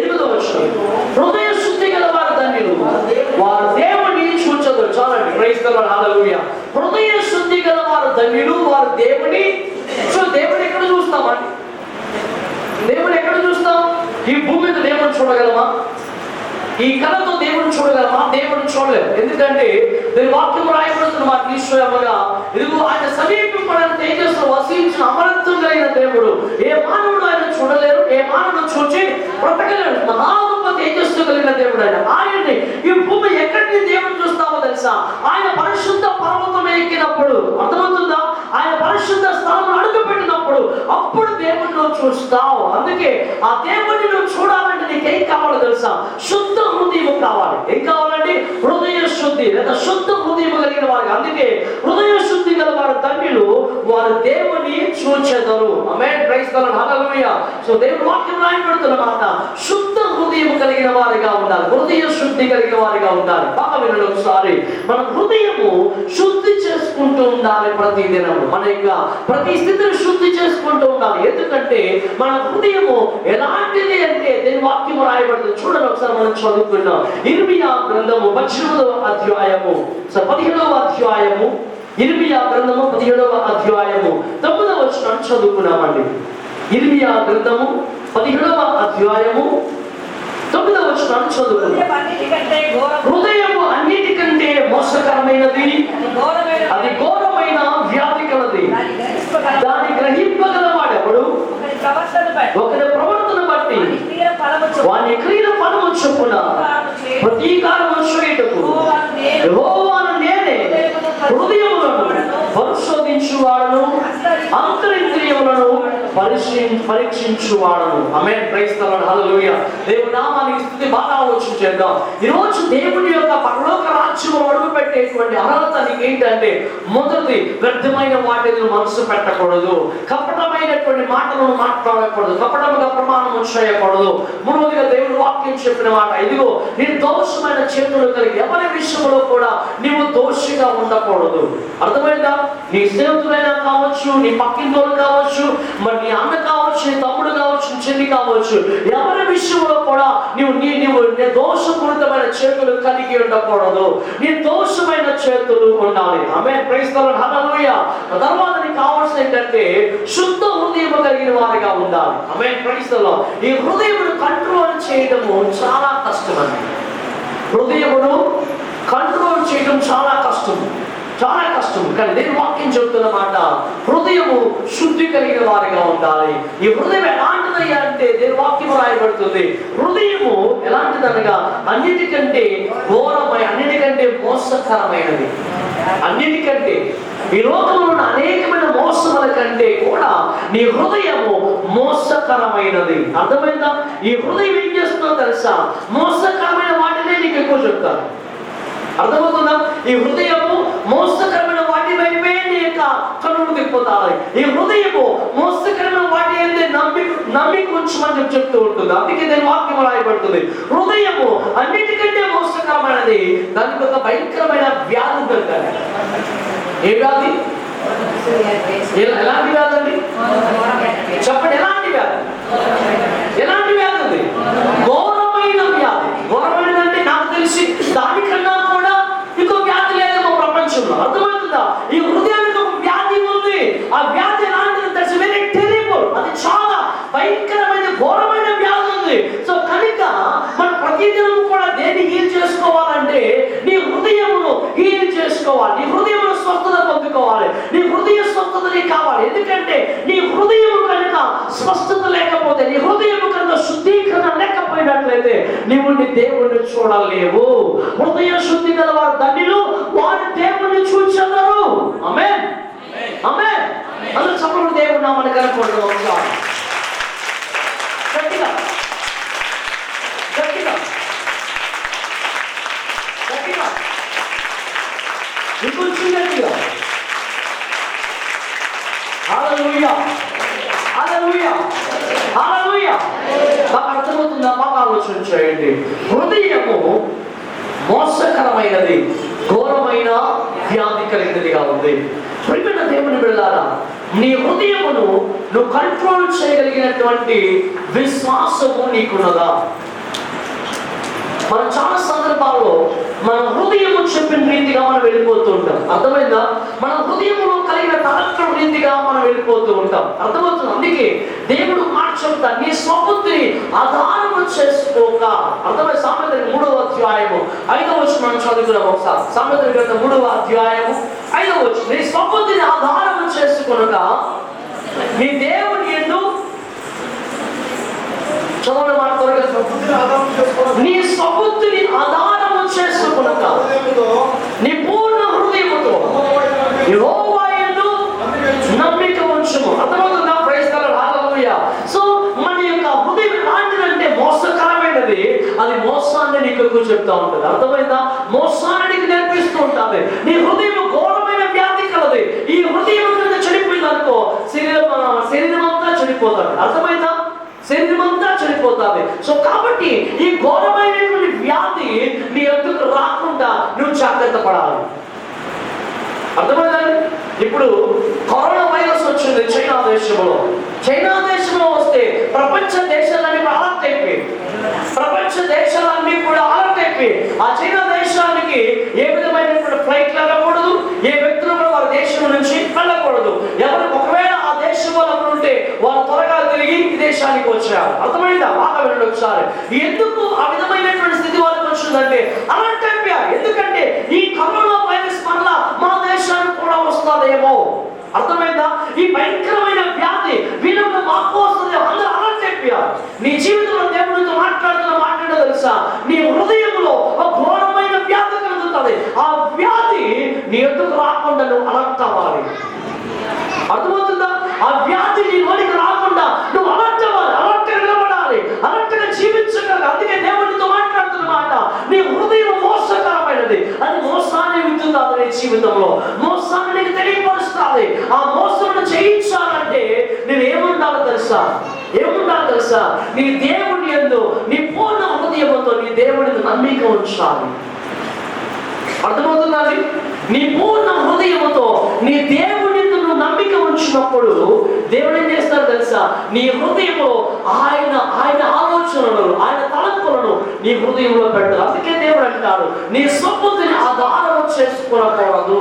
8వ వచనం. హృదయ శుద్ధి గల వారు ధన్యులు, వారు దేవుని చూచెదరు. చాలండి. ప్రైజ్ ది లార్డ్, హల్లెలూయా. హృదయ శుద్ధి గల వారు ధన్యులు, వారు దేవుని. దేవుని ఎక్కడ చూస్తామండి? దేవుని ఎక్కడ చూస్తాం? ఈ భూమి మీద దేవుని చూడగలమా? ఈ కళతో దేవుని చూడగలమా? దేవుని చూడలేము. ఎందుకంటే నేను వాక్యం రాయబడుతున్న మాట ఈశ్వరముగా, ఇదిగో ఆయన సమీపింపడని తేజస్సులో వసించిన అమరత్వం కలిగిన దేవుడు. ఏ మానవుడు ఆయన చూడలేరు, ఏ మానవుడు చూచి బ్రతకలేడు. మహాగొప్ప తేజస్సు కలిగిన దేవుడు ఆయన. ఆయన్ని ఈ భూమి ఎక్కడిని దేవుని చూస్తామో తెలుసా? ఆయన పరిశుద్ధ పర్వతం ఎక్కినప్పుడు, అర్థమవుతుందా? ఆయన పరిశుద్ధ స్థానం అడుగు పెట్టినప్పుడు అప్పుడు దేవుని నువ్వు చూస్తావు. అందుకే ఆ దేవుడిని నువ్వు చూడాలంటే నీకేం కావాలో తెలుసా? శుద్ధ హృదయం కావాలి. ఏం కావాలండి? హృదయ శుద్ధి లేదా శుద్ధ హృదయం కలిగిన వారు. అందుకే హృదయ శుద్ధి గల వారు ధన్యులు, వారు దేవుని చూచెదరు. ఆమేన్. ప్రైజ్ ది లార్డ్, హల్లెలూయా. సో దేవుని వాక్యం రాయబడుతున్న మాట, శుద్ధ హృదయం కలిగిన వారిగా ఉండాలి, హృదయ శుద్ధి కలిగిన వారిగా ఉండాలి. బాగా వినండి ఒకసారి. మన హృదయము శుద్ధి చేసుకుంటూ ఉండాలి ప్రతి దినము. మన యొక్క ప్రతి స్థితిని శుద్ధి చేసుకుంటూ ఉండాలి. ఎందుకంటే మన హృదయము ఎలాంటిది అంటే దీని వాక్యం రాయబడుతుంది. చూడండి ఒకసారి మనం చదువుకున్నాం. ఇర్మియా గ్రంథము 18వ అధ్యాయము 17వ అధ్యాయము. ఇర్మియా గ్రంథము 17వ అధ్యాయము 9వ వచనం చదువుకున్నామండి. ఇర్మియా గ్రంథము 17వ అధ్యాయము 9వ వచనం చదువుకున్నాం. హృదయము అన్నిటికంటే మోసకరమైనది, అది ఘోరమైన వ్యాధి కలది. దాని గ్రహింపగల వాడెవడు? ఒకరి ప్రవర్తన బట్టి వాని క్రియల ఫలము చొప్పున ప్రతీకారము చేయుటకు యెహోవాను నేనే హృదయములను పరిశోధించువాడను, అంతరింద్రియములను పరీక్షించువాడను. ఆమేన్. ప్రైజ్ ది లార్డ్, హల్లెలూయా. దేవుని నామానికి స్తుతి. బాగా ఆలోచన చేద్దాం. ఈ రోజు దేవుని యొక్క పరలోక రాజ్యము అడుగు పెట్టేటువంటి అర్హత నీకు ఏంటంటే, మొదటిది వ్యర్థమైన వాటిని మనసు పెట్టకూడదు, కపటమైనటువంటి మాటలను మాట్లాడకూడదు, కపటముగా ప్రమాణం చేయకూడదు. మూడవదిగా దేవుని వాక్యం చెప్పిన మాట, ఇదిగో నిర్దోషమైన చేతులు కలిగి ఎవరి విషయంలో కూడా నీవు దోషిగా ఉండకూడదు. అర్థమైందా? నీ స్నేహితులైనా కావచ్చు, నీ పక్కింటోళ్ళు కావచ్చు, మరి నీ అన్న కావచ్చు, నీ తమ్ముడు కావచ్చు, నీ చెల్లి కావచ్చు, ఎవరి విషయంలో కూడా నీవు దోషపూరితమైన చేతులు కలిగి ఉండకూడదు. నీ దోషమైన చేతులు ఉండాలి. ఆమేన్. ప్రైజ్ ది లార్డ్, హల్లెలూయా. తర్వాత నీకు కావాల్సింది ఏంటంటే శుద్ధ హృదయం కలిగిన వారిగా ఉండాలి. ఆమేన్. Praise the Lord. ఈ హృదయమును కంట్రోల్ చేయడము చాలా కష్టం అండి. హృదయమును కంట్రోల్ చేయడం చాలా కష్టం, చాలా కష్టం. కానీ నేను వాక్యం చెప్తున్న మాట, హృదయము శుద్ధి కలిగిన వారిగా ఉండాలి. ఈ హృదయం ఎలాంటిది అంటే దేని వాక్యం రాయబడుతుంది, హృదయము ఎలాంటిదనగా అన్నిటికంటే ఘోరమైన, అన్నిటికంటే మోసకరమైనది. అన్నిటికంటే ఈ లోకంలో ఉన్న అనేకమైన మోసముల కంటే కూడా నీ హృదయము మోసకరమైనది. అర్థమైందా? ఈ హృదయం ఏం చేస్తుందో తెలుసా? మోసకరమైన వాటినే నీకు ఎక్కువ చెప్తాను. అర్థమవుతుందా? ఈ హృదయము మోసకరమైన వాటి వైపే నీ యొక్క కన్నులు తిప్పుతాయి. ఈ హృదయము మోసకరమైన వాటి ఏంటి నమ్మి ఉంచమని చెప్తూ ఉంటుంది. అందుకే నేను వాక్యం రాయబడుతుంది, హృదయము అన్నిటికంటే మోసకరమైనది. దానికి ఒక భయంకరమైన వ్యాధి దొరకాలి. ఏ వ్యాధి? ఎలాంటి వ్యాధి అండి? చెప్పండి, ఎలాంటి వ్యాధి? ఎలాంటి వ్యాధి ఉంది? ఘోరమైన వ్యాధి. ఘోరమైనదంటే నాకు తెలిసి దానికన్నా కూడా ఇంకో వ్యాధి లేదేమో ప్రపంచంలో. అర్థమవుతుందా? ఈ హృదయానికి ఒక వ్యాధి ఉంది. ఆ వ్యాధి చూడలేవు. హృదయ శుద్ధి గల వారు ధన్యులు, వారు దేవుని చూచెదరు. ఆమేన్, ఆమేన్. అందరూ చప్పట్లు దేవుని నామమున కనపడదు. ఒకసారి గట్టిగా గట్టిగా గట్టిగా ఇంకొంచెం గట్టిగా. హల్లెలూయా, హల్లెలూయా, హల్లెలూయా. బాగా అర్థమవుతుందా? బాగా ఆలోచన చేయండి. హృదయము మోసకరమైనది, ఘోరమైన వ్యాధి కలిగినదిగా ఉంది. ప్రియమైన దేవుని బిడ్డలారా, నీ హృదయమును నువ్వు కంట్రోల్ చేయగలిగినటువంటి విశ్వాసము నీకున్నదా? మనం చాలా సందర్భాల్లో మన హృదయము చెప్పిన రీతిగా మనం వెళ్ళిపోతూ ఉంటాం. అర్థమైందా? మన హృదయంలో కలిగిన తలంపుల రీతిగా మనం వెళ్ళిపోతూ ఉంటాం. అర్థమవుతుంది. అందుకే దేవుడు మాట చెప్తా, నీ స్వబుద్ధిని ఆధారము చేసుకోక. అర్థమైంది? సామెతల 3వ అధ్యాయము 5వ వచనం చదువుకున్నాం ఒకసారి. సామెతల గ్రంథం 3వ అధ్యాయము 5వ వచనం. నీ స్వబుద్ధిని ఆధారము చేసుకొనక నీ దేవుని యందు చదవని మాట త్వరగా నీ స్వబుద్ధిని ఆధారము చేసుకొనక నీ పూర్ణ హృదయముతో యెహోవా యందు నమ్మిక ఉంచుము. అర్థమవుతుందా? ప్రైజ్ ది లార్డ్, హల్లెలూయా. సో మన యొక్క హృదయం లాంటిదంటే మోసకరమైనది. అది మోసాన్ని నీకు చెప్తా ఉంటుంది. అర్థమైందా? మోసాన్ని నీకు నేర్పిస్తూ ఉంటుంది. నీ హృదయం ఘోరమైన వ్యాధి కలది. ఈ హృదయం కనుక చెడిపోయింది అనుకో, శరీరం అంతా చెడిపోతాడు. అర్థమైందా? శరీరం అంతా చనిపోతుంది. సో కాబట్టి ఈ ఘోరమైనటువంటి వ్యాధి నీ ఎందుకు రాకుండా నువ్వు జాగ్రత్త పడాలి. అర్థమైందండి? ఇప్పుడు కరోనా వైరస్ వచ్చింది చైనా దేశంలో. చైనా దేశంలో వస్తే ప్రపంచ దేశాలన్నీ అలర్ట్ అయిపోయి, ప్రపంచ దేశాలన్నీ కూడా అలర్ట్ అయిపోయి ఆ చైనా దేశానికి ఏ విధమైనటువంటి ఫ్లైట్లు వెళ్ళకూడదు, ఏ వ్యక్తులు కూడా వారి దేశం నుంచి వెళ్ళకూడదు. ఎవరు ఒకవేళ ఆ దేశం వాళ్ళు ఉంటే వాళ్ళు త్వరగా తిరిగి ఈ దేశానికి వచ్చారు. అర్థమైందా? బాగా వెళ్ళండి ఒకసారి. ఎందుకు ఆ విధమైనటువంటి స్థితి వాళ్ళకి వచ్చిందంటే అలర్ట్ అయిపోయారు. ఎందుకంటే ఈ కరోనా వైరస్ వల్ల మా దేశానికి కూడా వస్తుందేమో. అర్థమైందా? ఈ భయంకరమైన వ్యాధి వీళ్ళకు మాకు వస్తుంది. అందరూ అలర్ట్ అయిపోయారు. నీ జీవితంలో దేవుడితో మాట్లాడో తెలుసా? నీ హృదయంలో ఒక ఘోరమైన వ్యాధి కలుగుతుంది. ఆ వ్యాధి నీ ఎందుకు రాకుండా నువ్వు అలర్ట్ అవ్వాలి. అర్థమవుతుందా? ఆ వ్యాధి నీ నోటికి రాకుండా నువ్వు అలర్ట్ అవ్వాలి, అలర్ట్గా నిలబడాలి, అలర్ట్గా జీవించగలగాలి. అందుకే దేవుడితో మాట్లాడుతున్నమాట, నీ హృదయం మోసకరమైనది. అది మోసాన్ని విత్తుతుంది నీ జీవితంలో, మోసాన్ని నీకు తెలియపరుస్తుంది. ఆ మోసమును చేయించాలంటే నేను ఏముండాలో తెలుసా? ఏముండాలో తెలుసా? నీ దేవుని యందు నీ పూర్ణ హృదయంతో నీ దేవుడిని నమ్మిక ఉంచాలి. అర్థమవుతుందా? నీ పూర్ణ హృదయంతో నీ దేవుని నువ్వు నమ్మిక ఉంచినప్పుడు దేవుడు ఏం చేస్తాడు తెలుసా? నీ హృదయంలో ఆయన ఆలోచనలను, ఆయన తలంపులను నీ హృదయంలో పెట్టారు. అందుకే దేవుడు అంటాడు, నీ స్వబుద్ధిని ఆధారం చేసుకోకూడదు.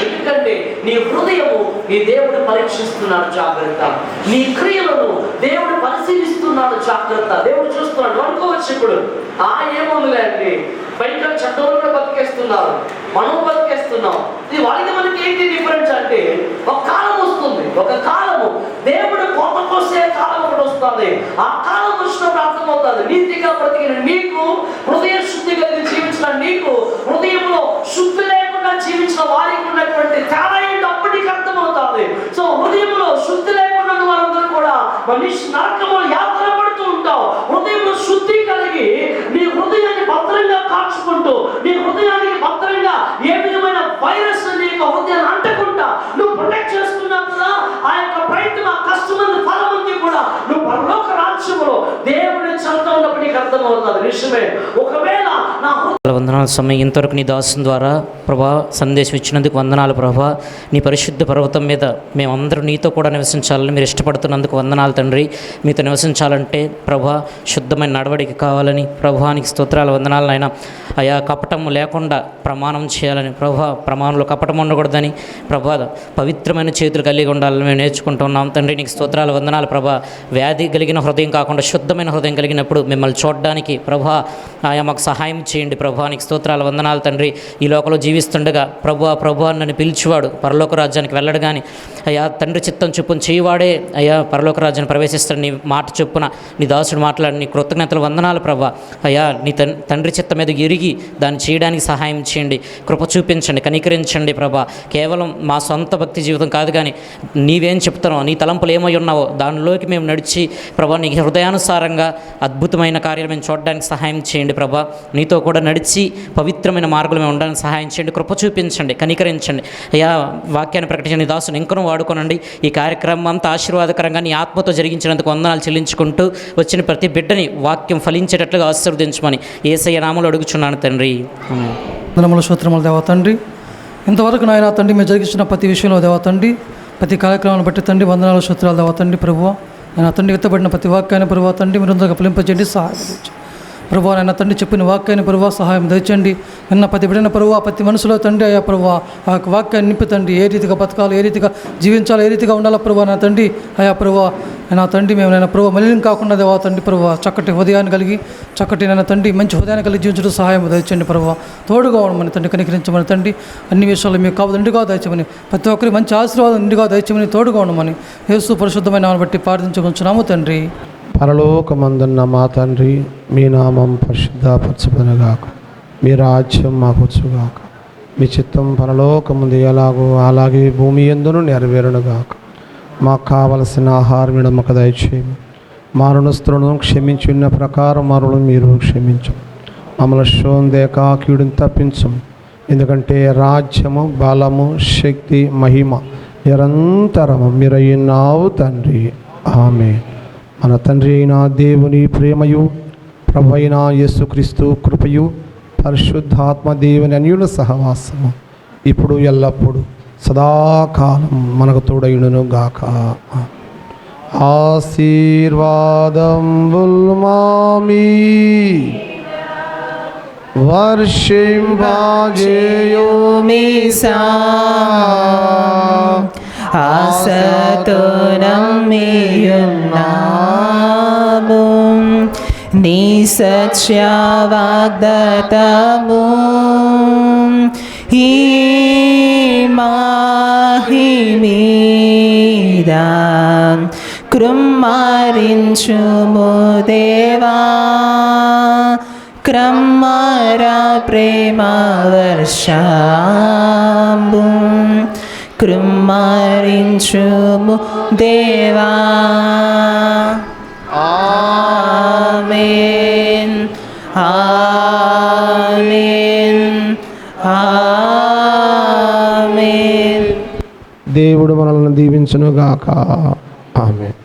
ఎందుకంటే నీ హృదయము నీ దేవుడు పరీక్షిస్తున్నాడు, జాగ్రత్త. నీ క్రియలను దేవుడు పరిశీలిస్తున్నాడు, జాగ్రత్త. దేవుడు చూస్తున్నాడు. అనుకోవచ్చు ఇప్పుడు ఏముందిలే అండి, బయట చట్టంలో కూడా బతికేస్తున్నారు, మనం బతికేస్తున్నాం. ఇది వాళ్ళకి మనకి ఏంటి డిఫరెన్స్ అంటే ఒక కాలం వస్తుంది, ఒక కాలము దేవుడు కోత కోసే కాలం ఒకటి వస్తుంది. ఆ కాలం వచ్చినప్పుడు అర్థమవుతుంది, నీతిగా బ్రతికిన నీకు, హృదయ శుద్ధి కలిగి జీవించిన నీకు, హృదయంలో శుద్ధి లేకుండా జీవించిన వారికి ఉన్నటువంటి తేడా ఏంటి అప్పటికి అర్థమవుతుంది. సో హృదయంలో శుద్ధి లేకుండా వారందరూ కూడా మనిషి నరకంలో యాత్ర పడుతూ ఉంటావు. హృదయంలో శుద్ధి కలిగి నీ హృదయాన్ని భద్రంగా కాచుకుంటూ, నీ హృదయానికి భద్రంగా ఏ విధమైన వైరస్ నీ యొక్క హృదయాన్ని అంటకుండా నువ్వు ప్రొటెక్ట్ చేస్తున్నావు కదా. ఆ యొక్క ప్రయత్నం, ఆ కష్టమైన ఫలం ఉంది కూడా నువ్వు పరలోక రాజ్యంలో దేవుని చెంత ఉన్నప్పుడు నీకు అర్థమవుతుంది. నిజమే. ఒకవేళ నా వందనాలు సమయం ఇంతవరకు నీ దాసుని ద్వారా ప్రభా సందేశం ఇచ్చినందుకు వందనాలు ప్రభా. నీ పరిశుద్ధ పర్వతం మీద మేమందరూ నీతో కూడా నివసించాలని మీరు ఇష్టపడుతున్నందుకు వందనాలు తండ్రి. మీతో నివసించాలంటే ప్రభా శుద్ధమైన నడవడిక కావాలని ప్రభానికి స్తోత్రాలు, వందనాలు నాయన. అయా కపటం లేకుండా ప్రమాణం చేయాలని ప్రభా, ప్రమాణంలో కపటం ఉండకూడదని ప్రభా, పవిత్రమైన చేతులు కలిగి ఉండాలని మేము నేర్చుకుంటున్నాం తండ్రి. నీకు స్తోత్రాలు, వందనాలు ప్రభా. వ్యాధి కలిగిన హృదయం కాకుండా శుద్ధమైన హృదయం కలిగినప్పుడు మిమ్మల్ని చూడడానికి ప్రభా ఆయా మాకు సహాయం చేయండి ప్రభా. నీకు స్తోత్రాలు వందనాలు తండ్రి. ఈ లోకంలో జీవిస్తుండగా ప్రభా నన్ను పిలిచివాడు పరలోక రాజ్యానికి వెళ్ళడు కానీ అయ్యా తండ్రి చిత్తం చొప్పున చేయవాడే అయ్యా పరలోక రాజ్యాన్ని ప్రవేశిస్తాడు. నీ మాట చొప్పున నీ దాసుడు మాట్లాడి నీ కృతజ్ఞతలు వందనాలు ప్రభా. అయ్యా నీ తండ్రి చిత్తం మీద ఎరిగి దాన్ని చేయడానికి సహాయం చేయండి, కృప చూపించండి, కనికరించండి ప్రభా. కేవలం మా సొంత భక్తి జీవితం కాదు కానీ నీవేం చెప్తున్నావు, నీ తలంపులు ఏమై ఉన్నావో దానిలోకి మేము నడిచి ప్రభా నీ హృదయానుసారంగా అద్భుతమైన కార్యాలు మేము చూడడానికి సహాయం చేయండి ప్రభా. నీతో కూడా నడిచి పవిత్రమైన మార్గంలో మేము ఉండడానికి సహాయం చేయండి, కృప చూపించండి, కనికరించండి. అయ్యా వాక్యాన్ని ప్రకటించిన నీ దాసుని ఇంకనూ వాడుకోనండి. ఈ కార్యక్రమం అంతా ఆశీర్వాదకరంగా నీ ఆత్మతో జరిగించినందుకు వందనాలు చెల్లించుకుంటూ వచ్చిన ప్రతి బిడ్డని వాక్యం ఫలించేటట్లుగా ఆశీర్వదించమని యేసయ్య నామములో అడుగుచున్నాను తండ్రి. వందనములు స్తోత్రములు దేవా తండ్రి. ఇంతవరకు నాయన తండ్రి మీరు జరిగించిన ప్రతి విషయంలో దేవా తండ్రి, ప్రతి కార్యక్రమాన్ని బట్టి తండ్రి వందనాలు స్తోత్రాలు దేవా తండ్రి. ప్రభువా ఆయన తండ్రి ఎత్తబడిన ప్రతి వాక్యాన్ని ప్రభువా తండ్రి మీరు అందరికీ ఫలింపజేయండి, సహాయం చేయండి ప్రభువా. నాయన తండ్రి చెప్పిన వాక్యాన్ని ప్రభువా సహాయం దయచండి. నిన్న ప్రతి బిడ్డన ప్రభువా ప్రతి మనసులో తండ్రి అయ్యా ప్రభువా ఆ యొక్క వాక్యాన్ని నింపి తండ్రి ఏ రీతిగా బతకాలి, ఏ రీతిగా జీవించాలి, ఏ రీతిగా ఉండాలి ప్రభువా నా తండ్రి అయ్యా ప్రభువా. నా తండ్రి మేము నైనా ప్రభు మలినం కాకుండా దేవా తండ్రి ప్రభువా చక్కటి హృదయాన్ని కలిగి చక్కటి నైనా తండ్రి మంచి హృదయాన్ని కలిగి జీవించడం సహాయం దయచండి ప్రభువా. తోడుగా ఉండమని తండ్రి, కనికరించమని తండ్రి. అన్ని విషయాల్లో మీకు కావాలి నిండుగా దయచమని, ప్రతి ఒక్కరికి మంచి ఆశీర్వాదం నిండుగా దయచమని, తోడుగా ఉండమని యేసు పరిశుద్ధమైన నామమును బట్టి ప్రార్థించుకుంటున్నాము తండ్రి. పరలోకమందున్న మా తండ్రి, మీ నామం పరిశుద్ధపరచబడుగాక, మీ రాజ్యం మాకు వచ్చుగాక, మీ చిత్తం పరలోకముందు ఎలాగో అలాగే భూమి యందును నెరవేరునుగాక. మాకు కావలసిన ఆహారం మాకు దయచేయండి, మా రుణస్తులను క్షమించి ఉన్న ప్రకారం మరులను మీరు క్షమించు, మమ్మల్ని శోందేక కీడుని తప్పించం. ఎందుకంటే రాజ్యము, బలము, శక్తి, మహిమ నిరంతరము మీరయ్యున్నావు తండ్రి. ఆమేన్. మన తండ్రి అయిన దేవుని ప్రేమయు ప్రభు అయిన యేసుక్రీస్తు కృపయు పరిశుద్ధాత్మ దేవుని అన్యుల సహవాసము ఇప్పుడు ఎల్లప్పుడు సదాకాలం మనకు తోడయును గాక. ఆశీర్వాదం మామీ వర్షింపజేయుమిసా ఆశతో నమ్మియున్నాము నీ సత్య వాగ్దత్తము ఈ మాహిమీద కృమ్మారించుము దేవా, క్రమ్మర ప్రేమ వర్షంబు కృమ్మారించుము దేవా. ఆమేన్ ఆమేన్ ఆమేన్. దేవుడు మనల్ని దీవించునుగాక. ఆమేన్.